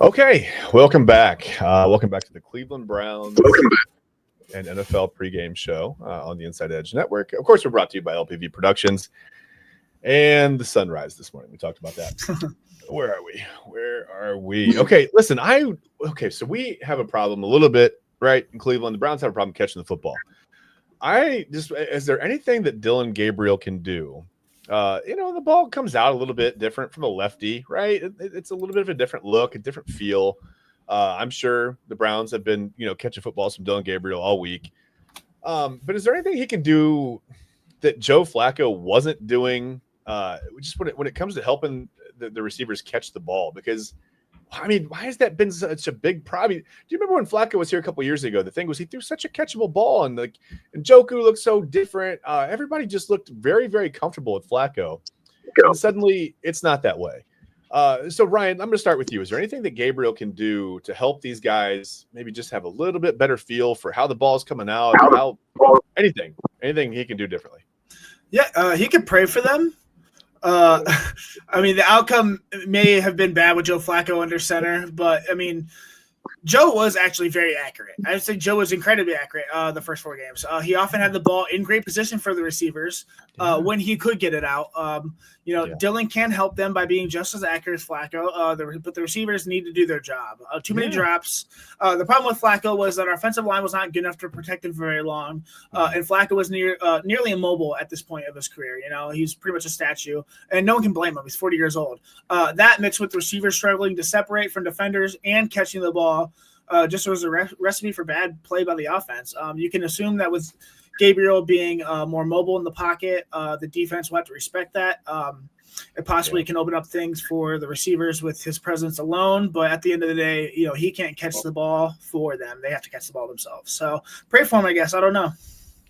Okay, welcome back. Welcome back to the Cleveland Browns and NFL pregame show on the Inside Edge Network. Of course, we're brought to you by LPV Productions and the sunrise this morning. We talked about that. Where are we? Okay, listen, so we have a problem a little bit, right, in Cleveland. The Browns have a problem catching the football. Is there anything that Dylan Gabriel can do? The ball comes out a little bit different from a lefty, right? It's a little bit of a different look, a different feel. I'm sure the Browns have been, catching footballs from Dylan Gabriel all week. But is there anything he can do that Joe Flacco wasn't doing just when it comes to helping the receivers catch the ball? Because, why has that been such a big problem? Do you remember when Flacco was here a couple years ago? The thing was he threw such a catchable ball, and Njoku looked so different. Everybody just looked very, very comfortable with Flacco. And suddenly, it's not that way. So, Ryan, I'm going to start with you. Is there anything that Gabriel can do to help these guys maybe just have a little bit better feel for how the ball's coming out, or anything he can do differently? Yeah, he could pray for them. I mean, the outcome may have been bad with Joe Flacco under center, but I mean, Joe was actually very accurate. I would say Joe was incredibly accurate the first 4 games. He often had the ball in great position for the receivers when he could get it out. Dylan can help them by being just as accurate as Flacco, but the receivers need to do their job. Too many drops. The problem with Flacco was that our offensive line was not good enough to protect him for very long, and Flacco was nearly immobile at this point of his career. He's pretty much a statue, and no one can blame him. He's 40 years old. That mixed with receivers struggling to separate from defenders and catching the ball just was a recipe for bad play by the offense. You can assume that with Gabriel being more mobile in the pocket, the defense will have to respect that. It possibly can open up things for the receivers with his presence alone, but at the end of the day, he can't catch the ball for them. They have to catch the ball themselves. So pray for him, I guess. I don't know.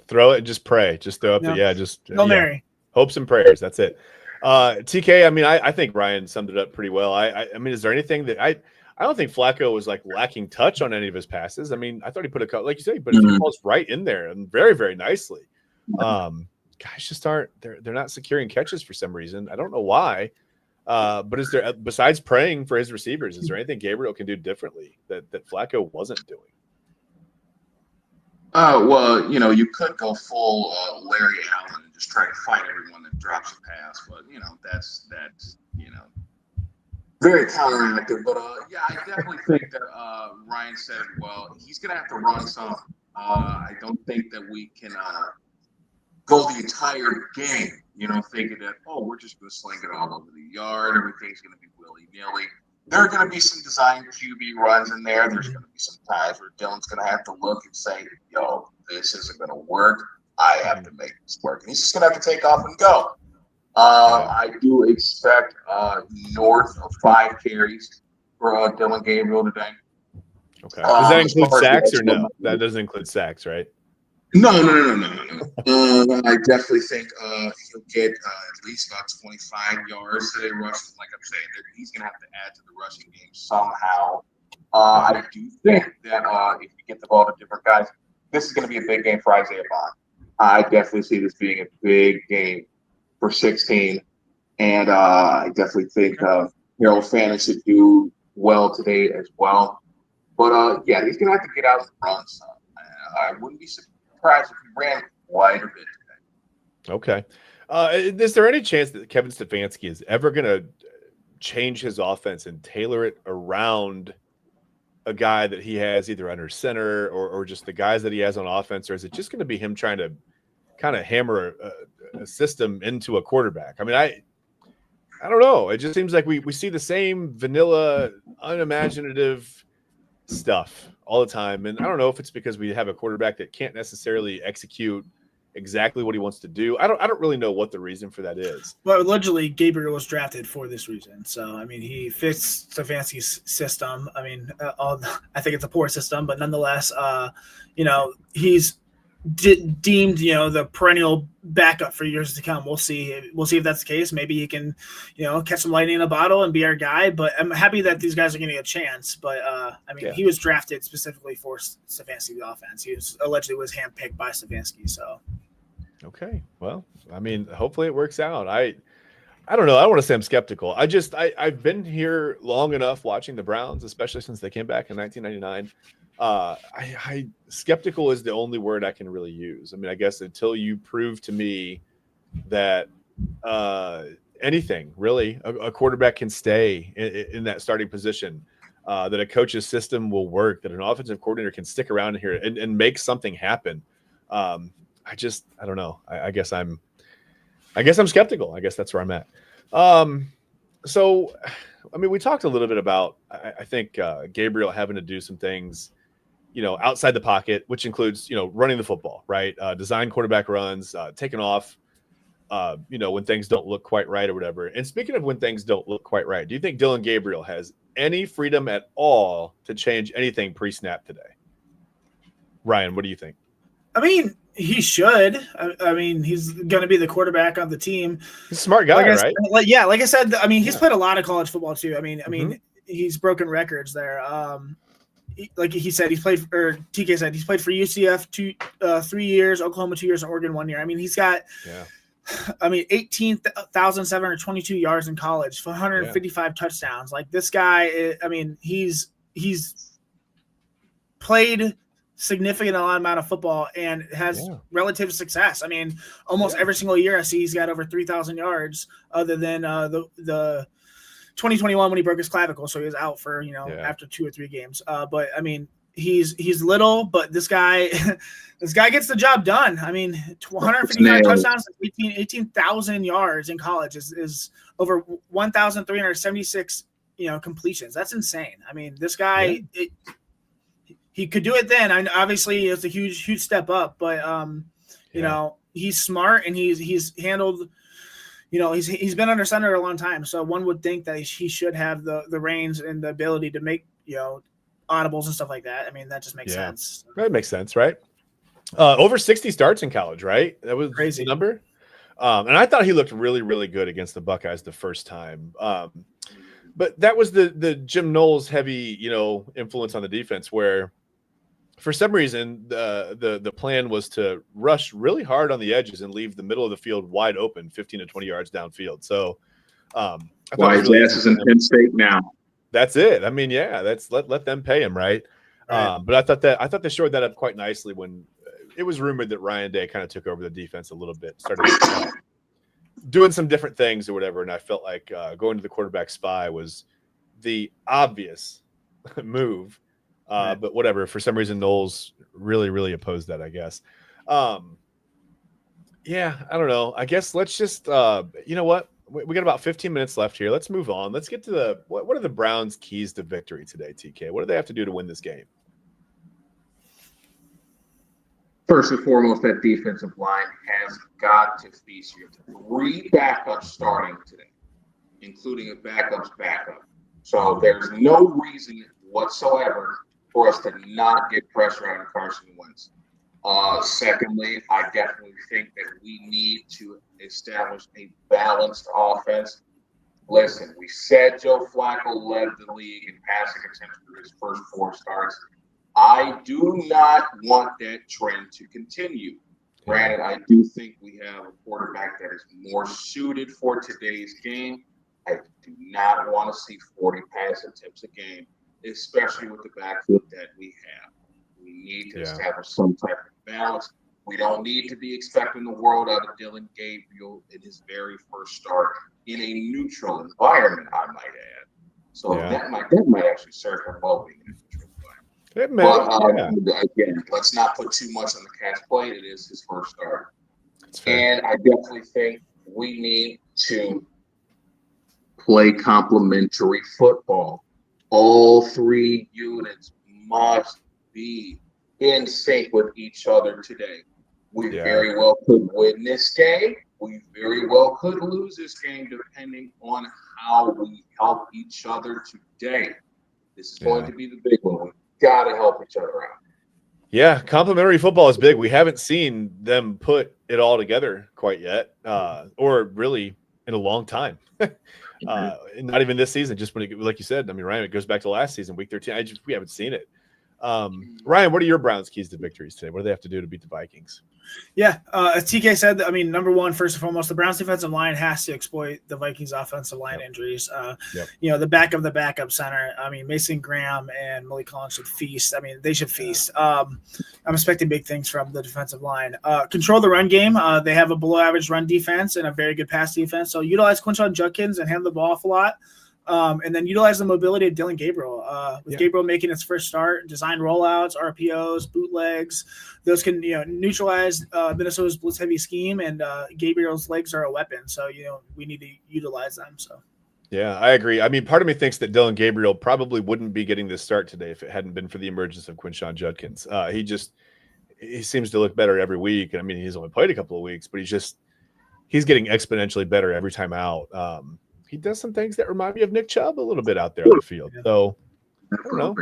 Throw it and just pray. Just throw up Mary. Hopes and prayers. That's it. TK, I mean, I think Ryan summed it up pretty well. I mean, is there anything that I don't think Flacco was like lacking touch on any of his passes. I mean, I thought he put a couple, like you said, he put a few balls right in there and very, very nicely. Guys just aren't, they're not securing catches for some reason. I don't know why. But is there, besides praying for his receivers, is there anything Gabriel can do differently that Flacco wasn't doing? Well, you could go full Larry Allen and just try to fight everyone that drops a pass, but that's very counteractive. But I definitely think that Ryan said, well, he's gonna have to run some. I don't think that we can go the entire game, thinking that we're just gonna sling it all over the yard, everything's gonna be willy-nilly. There are going to be some design QB runs in there. There's going to be some times where Dylan's going to have to look and say, this isn't going to work. I have to make this work. And he's just going to have to take off and go. I do expect north of 5 carries for Dylan Gabriel today. Okay. Does that include sacks or no? That doesn't include sacks, right? No. I definitely think he'll get at least about 25 yards today rushing. Like I'm saying, he's going to have to add to the rushing game somehow. I do think that if you get the ball to different guys, this is going to be a big game for Isaiah Bond. I definitely see this being a big game for 16. And I definitely think Harold Fannin should do well today as well. But, he's going to have to get out and run some. I wouldn't be surprised if he ran quite a bit today. Okay. Is there any chance that Kevin Stefanski is ever going to change his offense and tailor it around a guy that he has either under center or just the guys that he has on offense? Or is it just going to be him trying to kind of hammer a system into a quarterback? I mean, I don't know. It just seems like we see the same vanilla, unimaginative stuff all the time. And I don't know if it's because we have a quarterback that can't necessarily execute exactly what he wants to do. I don't really know what the reason for that is. Well, allegedly Gabriel was drafted for this reason. So, I mean, he fits Stefanski's system. I mean, I think it's a poor system, but nonetheless, he's deemed, the perennial backup for years to come. We'll see if that's the case. Maybe he can, catch some lightning in a bottle and be our guy, but I'm happy that these guys are getting a chance. But he was drafted specifically for Stefanski's offense. He allegedly was handpicked by Stefanski. So, okay. Well, I mean, hopefully it works out. I don't know. I don't want to say I'm skeptical. I've been here long enough watching the Browns, especially since they came back in 1999. Skeptical is the only word I can really use. I mean, I guess until you prove to me that anything really, a quarterback can stay in that starting position, that a coach's system will work, that an offensive coordinator can stick around here and make something happen. I don't know. I guess I'm skeptical. I guess that's where I'm at. So, I mean, we talked a little bit about, I think, Gabriel having to do some things, outside the pocket, which includes, running the football, right? Design quarterback runs, taking off, when things don't look quite right or whatever. And speaking of when things don't look quite right, do you think Dylan Gabriel has any freedom at all to change anything pre-snap today? Ryan, what do you think? I mean, he should. I mean, he's going to be the quarterback on the team. He's a smart guy, right? Like I said, I mean, he's played a lot of college football too. I mean, he's broken records there. Like he said, TK said he's played for UCF 3 years, Oklahoma 2 years, and Oregon 1 year. I mean, he's got I mean, 18,722 yards in college, 155 touchdowns. Like this guy, I mean, he's played significant amount of football and has relative success. I mean, almost every single year I see he's got over 3,000 yards, other than the 2021 when he broke his clavicle, so he was out for after 2 or 3 games. But I mean, he's little, but this guy gets the job done. I mean, 155 touchdowns, 18,000 yards in college is over 1,376 completions. That's insane. I mean, this guy he could do it then. I obviously it's a huge step up, but he's smart and he's handled. He's been under center a long time, so one would think that he should have the reins and the ability to make audibles and stuff like that. I mean, that just makes sense. That makes sense, right? Over 60 starts in college, right? That was crazy number. And I thought he looked really, really good against the Buckeyes the first time. But that was the Jim Knowles heavy, influence on the defense, where for some reason the plan was to rush really hard on the edges and leave the middle of the field wide open, 15 to 20 yards downfield. So why his ass is in Penn State now. That's it. I mean, that's let them pay him, right? But I thought they showed that up quite nicely when it was rumored that Ryan Day kind of took over the defense a little bit, started doing some different things or whatever. And I felt like going to the quarterback spy was the obvious move. But whatever, for some reason, Knowles really, really opposed that, I guess. I don't know. I guess let's just, you know what? We got about 15 minutes left here. Let's move on. Let's get to what are the Browns' keys to victory today, TK? What do they have to do to win this game? First and foremost, that defensive line has got to feast. You have 3 backups starting today, including a backup's backup. So there's no reason whatsoever for us to not get pressure on Carson Wentz. Secondly, I definitely think that we need to establish a balanced offense. Listen, we said Joe Flacco led the league in passing attempts for his first 4 starts. I do not want that trend to continue. Granted, I do think we have a quarterback that is more suited for today's game. I do not want to see 40 pass attempts a game, especially with the backfield that we have. We need to establish some type of balance. We don't need to be expecting the world out of Dylan Gabriel in his very first start in a neutral environment, I might add. So that might actually serve him well being in a neutral environment. But again, let's not put too much on the cat's plate. It is his first start. And I definitely think we need to play complementary football. All 3 units must be in sync with each other today. We very well could win this game. We very well could lose this game depending on how we help each other today. This is going to be the big one. We've got to help each other out. Yeah, complementary football is big. We haven't seen them put it all together quite yet, or really in a long time. Not even this season, just when like you said, I mean, Ryan, it goes back to last season, week 13. We haven't seen it. Ryan, what are your Browns' keys to victories today? What do they have to do to beat the Vikings? As TK said, I mean, number one, first and foremost, the Browns defensive line has to exploit the Vikings offensive line injuries. The backup center. I mean, Mason Graham and Malik Collins should feast. I mean, they should feast. I'm expecting big things from the defensive line. Control the run game. They have a below average run defense and a very good pass defense. So utilize Quinshon Judkins and hand the ball off a lot. And then utilize the mobility of Dylan Gabriel. With Gabriel making his first start, design rollouts, RPOs, bootlegs, those can neutralize Minnesota's blitz heavy scheme. And Gabriel's legs are a weapon, so we need to utilize them. So. Yeah, I agree. I mean, part of me thinks that Dylan Gabriel probably wouldn't be getting this start today if it hadn't been for the emergence of Quinshon Judkins. He seems to look better every week. I mean, he's only played a couple of weeks, but he's getting exponentially better every time out. He does some things that remind me of Nick Chubb a little bit out there on the field. So, I don't know.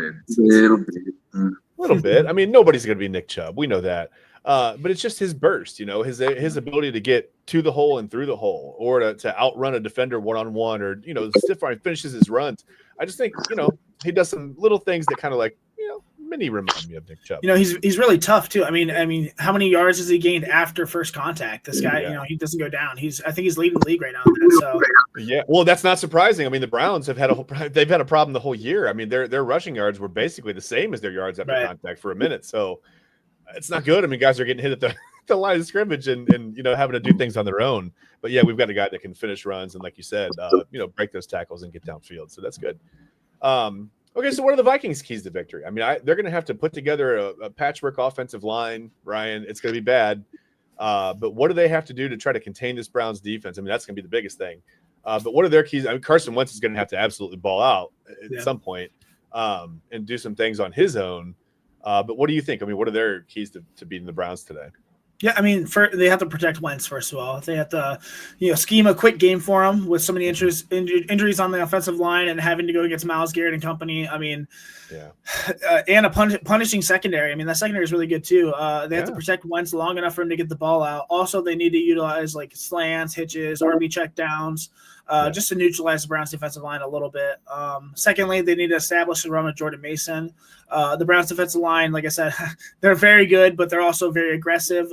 A little bit. I mean, nobody's going to be Nick Chubb. We know that. But it's just his burst, his ability to get to the hole and through the hole, or to outrun a defender one-on-one, or, stiff arm finishes his runs. I just think, he does some little things that kind of many remind me of Nick Chubb. He's really tough too. I mean, how many yards has he gained after first contact? This guy, Yeah. he doesn't go down. I think he's leading the league right now. In that, so yeah, well, that's not surprising. I mean, the Browns they've had a problem the whole year. I mean, their rushing yards were basically the same as their yards after contact for a minute. So it's not good. I mean, guys are getting hit at the line of scrimmage and having to do things on their own. But yeah, we've got a guy that can finish runs and, like you said, break those tackles and get downfield. So that's good. Okay, so what are the Vikings' keys to victory? I mean, they're going to have to put together a patchwork offensive line, Ryan. It's going to be bad. But what do they have to do to try to contain this Browns defense? I mean, that's going to be the biggest thing. But what are their keys? I mean, Carson Wentz is going to have to absolutely ball out at some point and do some things on his own. But what do you think? I mean, what are their keys to beating the Browns today? Yeah, I mean, they have to protect Wentz first of all. They have to, scheme a quick game for him with so many injuries on the offensive line and having to go against Myles Garrett and company. I mean, and a punishing secondary. I mean, that secondary is really good too. They have to protect Wentz long enough for him to get the ball out. Also, they need to utilize like slants, hitches, RB check downs, just to neutralize the Browns defensive line a little bit. Secondly, they need to establish the run with Jordan Mason. The Browns defensive line, like I said, they're very good, but they're also very aggressive.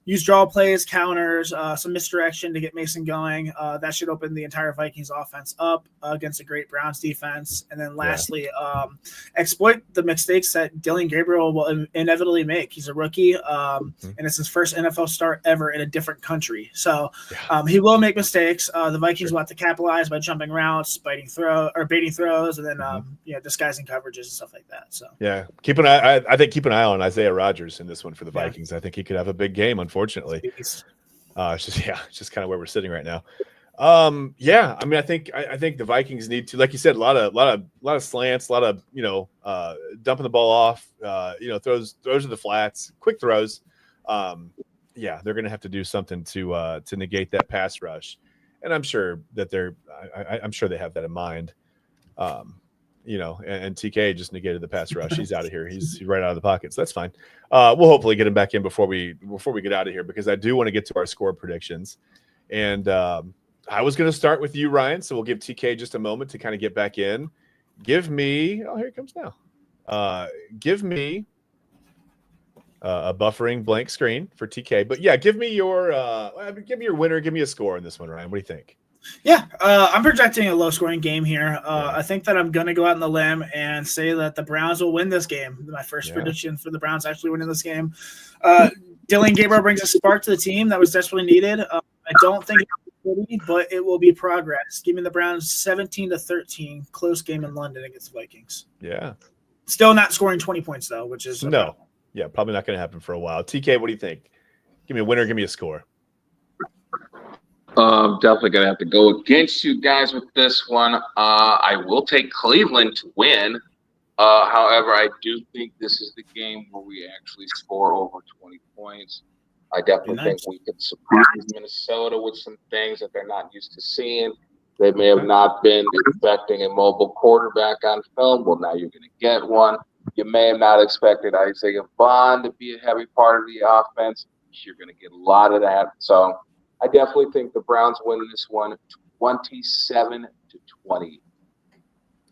Use draw plays, counters, some misdirection to get Mason going. That should open the entire Vikings offense up against a great Browns defense. And then lastly, exploit the mistakes that Dillon Gabriel will inevitably make. He's a rookie, and it's his first NFL start ever in a different country. So he will make mistakes. The Vikings will have to capitalize by jumping routes, baiting throws, and then disguising coverages and stuff like that. So yeah, keep an eye on Isaiah Rodgers in this one for the Vikings. I think he could have a big game. Unfortunately, it's just kind of where we're sitting right now. I mean, I think the Vikings need to, like you said, a lot of slants, a lot of dumping the ball off, throws to the flats, quick throws. They're going to have to do something to negate that pass rush, and I'm sure that I'm sure they have that in mind. And TK just negated the pass rush. He's out of here. He's right out of the pocket. So that's fine. We'll hopefully get him back in before we get out of here, because I do want to get to our score predictions. And I was going to start with you, Ryan. So we'll give TK just a moment to kind of get back in. Give me, here it comes now. Give me a buffering blank screen for TK. But yeah, give me your winner. Give me a score on this one, Ryan. What do you think? Yeah, I'm projecting a low-scoring game here. I think that I'm going to go out on the limb and say that the Browns will win this game. My first prediction for the Browns actually winning this game. Dillon Gabriel brings a spark to the team that was desperately needed. I don't think it'll be pretty, but it will be progress. Giving the Browns 17-13, close game in London against the Vikings. Yeah. Still not scoring 20 points, though, which is no. Yeah, probably not going to happen for a while. TK, what do you think? Give me a winner. Give me a score. Definitely going to have to go against you guys with this one. I will take Cleveland to win. However, I do think this is the game where we actually score over 20 points. I definitely think we could surprise Minnesota with some things that they're not used to seeing. They may have not been expecting a mobile quarterback on film. Well, now you're going to get one. You may have not expected Isaiah Bond to be a heavy part of the offense. You're going to get a lot of that. So I definitely think the Browns win this one 27-20.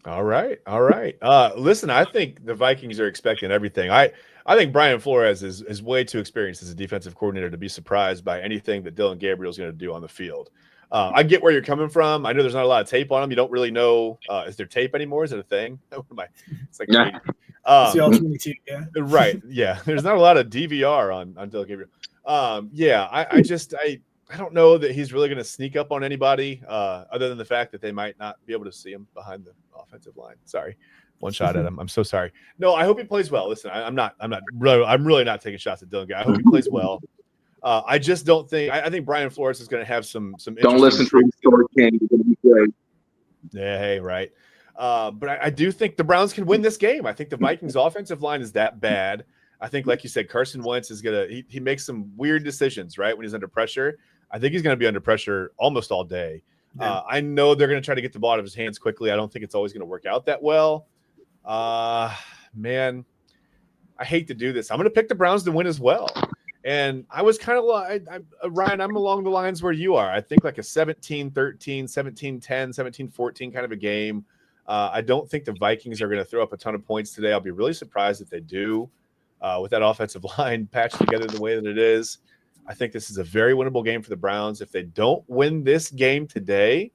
All right. Listen, I think the Vikings are expecting everything. I think Brian Flores is way too experienced as a defensive coordinator to be surprised by anything that Dillon Gabriel is going to do on the field. I get where you're coming from. I know there's not a lot of tape on him. You don't really know. Is there tape anymore? Is it a thing? It's like it's the ultimate team, yeah. Right. Yeah. There's not a lot of DVR on Dillon Gabriel. I don't know that he's really going to sneak up on anybody other than the fact that they might not be able to see him behind the offensive line. Sorry. One shot at him. I'm so sorry. No, I hope he plays well. Listen, I'm really not taking shots at Dillon Gabriel. I hope he plays well. I just don't think. I think Brian Flores is going to have some. Don't listen to him, Story King. You're going to be great. Yeah, hey, right. But I do think the Browns can win this game. I think the Vikings' offensive line is that bad. I think, like you said, Carson Wentz is he makes some weird decisions, right, when he's under pressure. I think he's going to be under pressure almost all day. Yeah. I know they're going to try to get the ball out of his hands quickly. I don't think it's always going to work out that well. Man, I hate to do this. I'm going to pick the Browns to win as well. And I was kind of like, Ryan, I'm along the lines where you are. I think like a 17-13, 17-10, 17-14 kind of a game. I don't think the Vikings are going to throw up a ton of points today. I'll be really surprised if they do. With that offensive line patched together the way that it is, I think this is a very winnable game for the Browns. If they don't win this game today,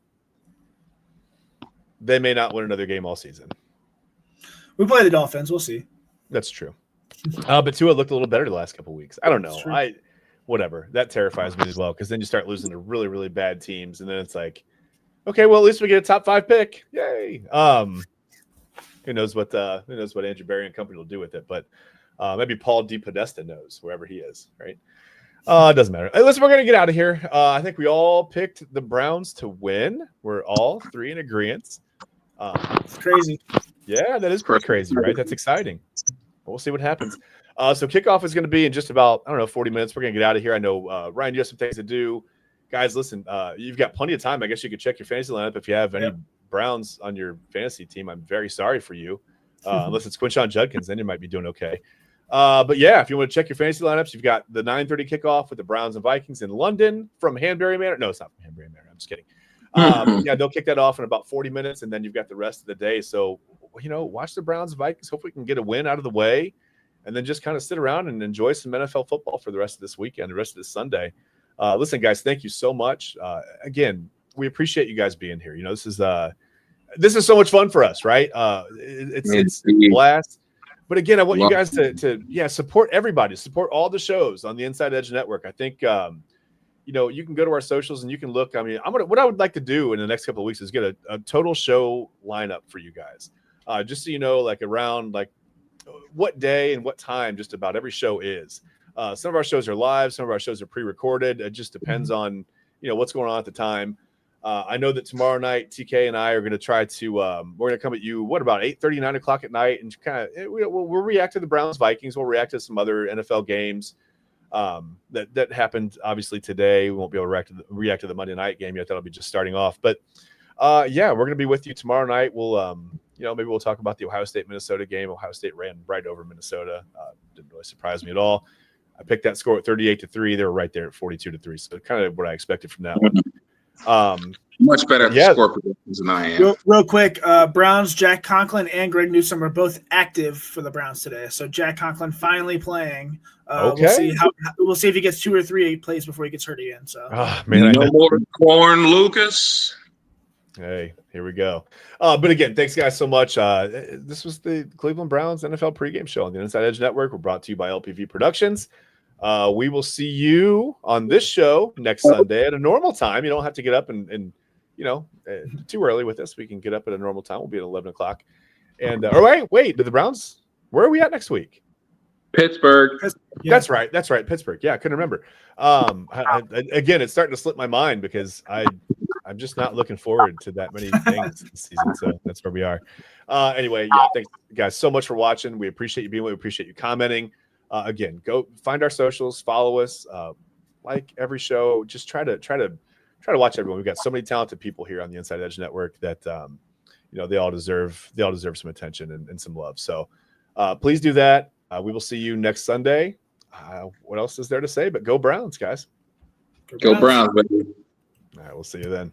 they may not win another game all season. We play the Dolphins. We'll see. That's true. But Tua looked a little better the last couple of weeks. I don't know. Whatever. That terrifies me as well, because then you start losing to really, really bad teams, and then it's like, okay, well, at least we get a top 5 pick. Yay. Who knows what Andrew Berry and company will do with it, but maybe Paul DePodesta knows, wherever he is, right? It doesn't matter. Listen, we're going to get out of here. I think we all picked the Browns to win. We're all 3 in agreement. It's crazy. Yeah, that is pretty crazy, right? That's exciting. We'll see what happens. So kickoff is going to be in just about, 40 minutes. We're going to get out of here. I know, Ryan, you have some things to do. Guys, listen, you've got plenty of time. I guess you could check your fantasy lineup if you have any Browns on your fantasy team. I'm very sorry for you. Unless it's Quinshon Judkins, then you might be doing okay. But yeah, if you want to check your fantasy lineups, you've got the 9:30 kickoff with the Browns and Vikings in London from Hanbury Manor. No, it's not from Hanbury Manor. I'm just kidding. Yeah, they'll kick that off in about 40 minutes, and then you've got the rest of the day. So, watch the Browns and Vikings. Hopefully we can get a win out of the way, and then just kind of sit around and enjoy some NFL football for the rest of this weekend, the rest of this Sunday. Listen, guys, thank you so much. Again, we appreciate you guys being here. This is so much fun for us, right? It's a blast. But again, I want you guys to support everybody, support all the shows on the Inside Edge Network. I think you can go to our socials and you can look. I mean, what I would like to do in the next couple of weeks is get a total show lineup for you guys, just so you know, like around like what day and what time just about every show is. Some of our shows are live, some of our shows are pre-recorded. It just depends on what's going on at the time. I know that tomorrow night, TK and I are going to try to we're going to come at you, about 8:30, 9 o'clock at night, and kind of we'll react to the Browns Vikings. We'll react to some other NFL games that happened obviously today. We won't be able to react to the Monday night game yet. That'll be just starting off. But we're going to be with you tomorrow night. We'll maybe we'll talk about the Ohio State Minnesota game. Ohio State ran right over Minnesota. Didn't really surprise me at all. I picked that score at 38-3. They were right there at 42-3. So kind of what I expected from that one. Much better at score predictions than I am. Real quick, Browns, Jack Conklin and Greg Newsome are both active for the Browns today. So Jack Conklin finally playing. Okay. We'll see if he gets 2 or 3 plays before he gets hurt again. So no more corn, Lucas. Hey, here we go. But again, thanks guys so much. This was the Cleveland Browns NFL pregame show on the Inside Edge Network. We're brought to you by LPV Productions. We will see you on this show next Sunday at a normal time. You don't have to get up and too early with us. We can get up at a normal time. We'll be at 11 o'clock. And wait, do the Browns? Where are we at next week? Pittsburgh. Yeah. That's right. Pittsburgh. Yeah, I couldn't remember. Again, it's starting to slip my mind because I'm just not looking forward to that many things this season. So that's where we are. Anyway, thanks guys so much for watching. We appreciate you being with. We appreciate you commenting. Again, go find our socials, follow us, like every show. Just try to watch everyone. We've got so many talented people here on the Inside Edge Network that they all deserve some attention and some love. So please do that. We will see you next Sunday. What else is there to say? But go Browns, guys. Go Browns, baby. All right, we'll see you then.